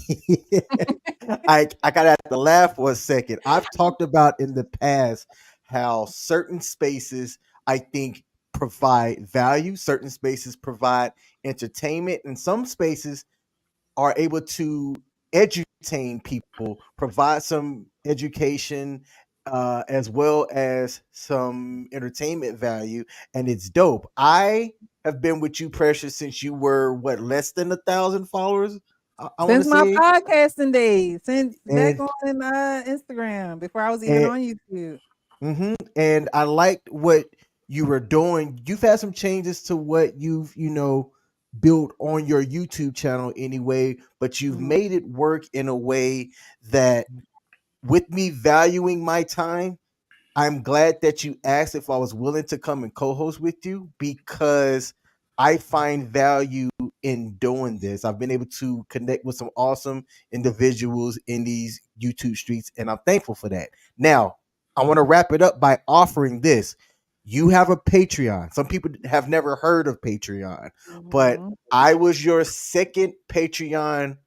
I gotta have to laugh for a second. I've talked about in the past how certain spaces I think provide value, certain spaces provide entertainment, and some spaces are able to edutain people, provide some education, as well as some entertainment value, and it's dope. I have been with you, Precious, since you were what, less than 1,000 followers. I want to Since my say, podcasting days, since back and on Instagram, before I was even and on YouTube. and I liked what you were doing. You've had some changes to what you've built on your YouTube channel anyway, but you've Mhm. made it work in a way that, with me valuing my time, I'm glad that you asked if I was willing to come and co-host with you because I find value in doing this. I've been able to connect with some awesome individuals in these YouTube streets, and I'm thankful for that. Now, I want to wrap it up by offering this. You have a Patreon. Some people have never heard of Patreon, but Mhm. I was your second Patreon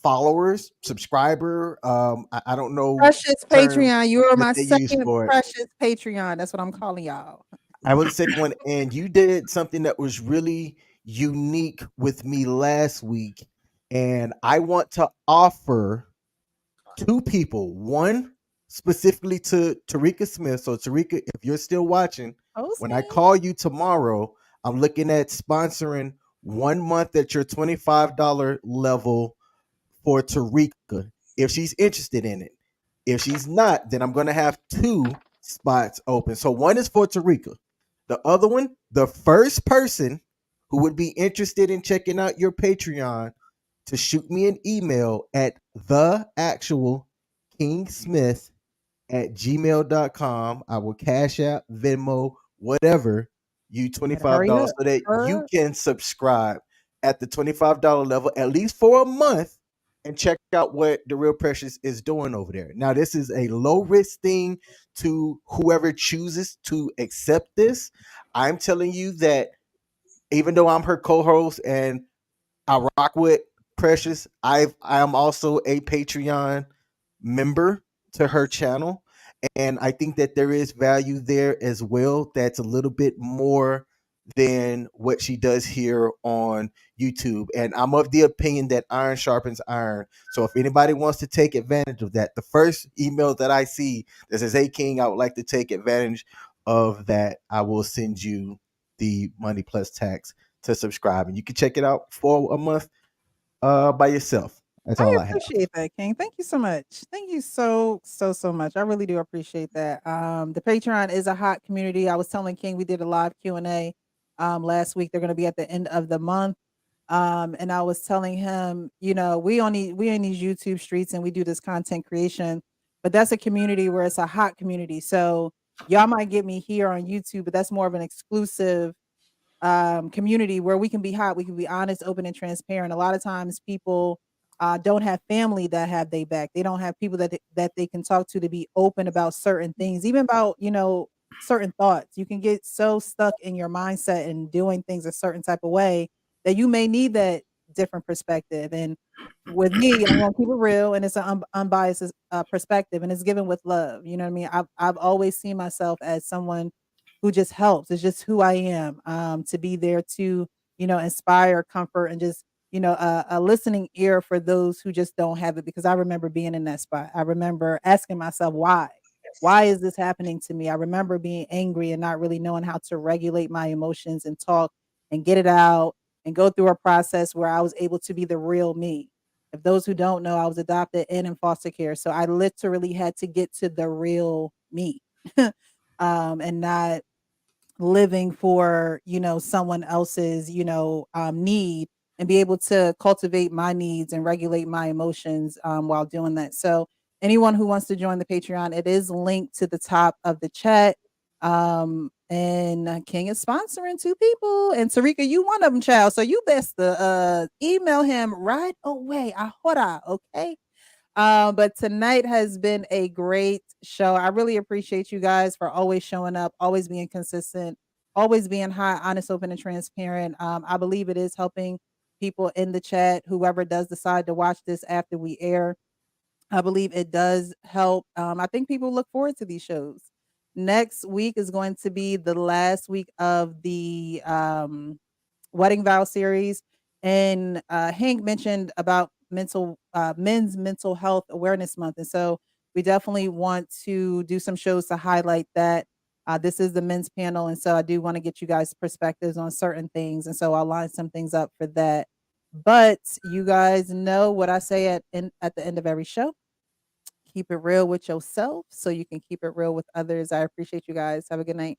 followers, subscriber. I don't know Precious term Patreon. You are that my they use second for it. precious Patreon. That's what I'm calling y'all. I was the second one, and you did something that was really unique with me last week. And I want to offer two people, one specifically to Tarika Smith. So, Tarika, if you're still watching, Oh, when I snap. call you tomorrow, I'm looking at sponsoring 1 month at your $25 level for Tarika if she's interested in it. If she's not, then I'm going to have two spots open. So one is for Tarika. The other one, the first person who would be interested in checking out your Patreon to shoot me an email at the actual King Smith at gmail.com. I will cash out, Venmo, whatever, you Better hurry $25 up. so that you Hurry up. can subscribe at the $25 level at least for a month and check out what the Real Precious is doing over there. Now, this is a low risk thing to whoever chooses to accept this. I'm telling you that even though I'm her co-host and I rock with Precious, I am also a Patreon member to her channel, and I think that there is value there as well. That's a little bit more than what she does here on YouTube. And I'm of the opinion that iron sharpens iron. So if anybody wants to take advantage of that, the first email that I see that says, "Hey King, I would like to take advantage of that," I will send you the money plus tax to subscribe, and you can check it out for a month by yourself. That's I all I have. appreciate that, King. Thank you so much. Thank you so much. I really do appreciate that. The Patreon is a hot community. I was telling King we did a live Q&A last week. They're going to be at the end of the month. And I was telling him, we in these YouTube streets and we do this content creation, but that's a community where it's a hot community. So y'all might get me here on YouTube, but that's more of an exclusive community where we can be hot, we can be honest, open, and transparent. A lot of times, people don't have family that have they back. They don't have people that they can talk to be open about certain things, even about certain thoughts. You can get so stuck in your mindset and doing things a certain type of way that you may need that different perspective. And with me, I'm gonna keep it real, and it's an unbiased perspective, and it's given with love. You know what I mean? I've always seen myself as someone who just helps. It's just who I am, to be there to, inspire, comfort, and just, a listening ear for those who just don't have it. Because I remember being in that spot. I remember asking myself, why? Why is this happening to me? I remember being angry and not really knowing how to regulate my emotions and talk and get it out and go through a process where I was able to be the real me. If those who don't know, I was adopted and in foster care. So I literally had to get to the real me. and not living for, someone else's, need, and be able to cultivate my needs and regulate my emotions while doing that. So anyone who wants to join the Patreon, it is linked to the top of the chat. And King is sponsoring two people, and Tarika, you one of them, child. So you best to email him right away. Ahora, okay? But tonight has been a great show. I really appreciate you guys for always showing up, always being consistent, always being high, honest, open, and transparent. I believe it is helping people in the chat, whoever does decide to watch this after we air. I believe it does help. I think people look forward to these shows. Next week is going to be the last week of the wedding vow series, and Hank mentioned about men's mental health awareness month, and so we definitely want to do some shows to highlight that. This is the men's panel, and so I do want to get you guys perspectives on certain things, and so I'll line some things up for that. But you guys know what I say at the end of every show: keep it real with yourself so you can keep it real with others. I appreciate you guys. Have a good night.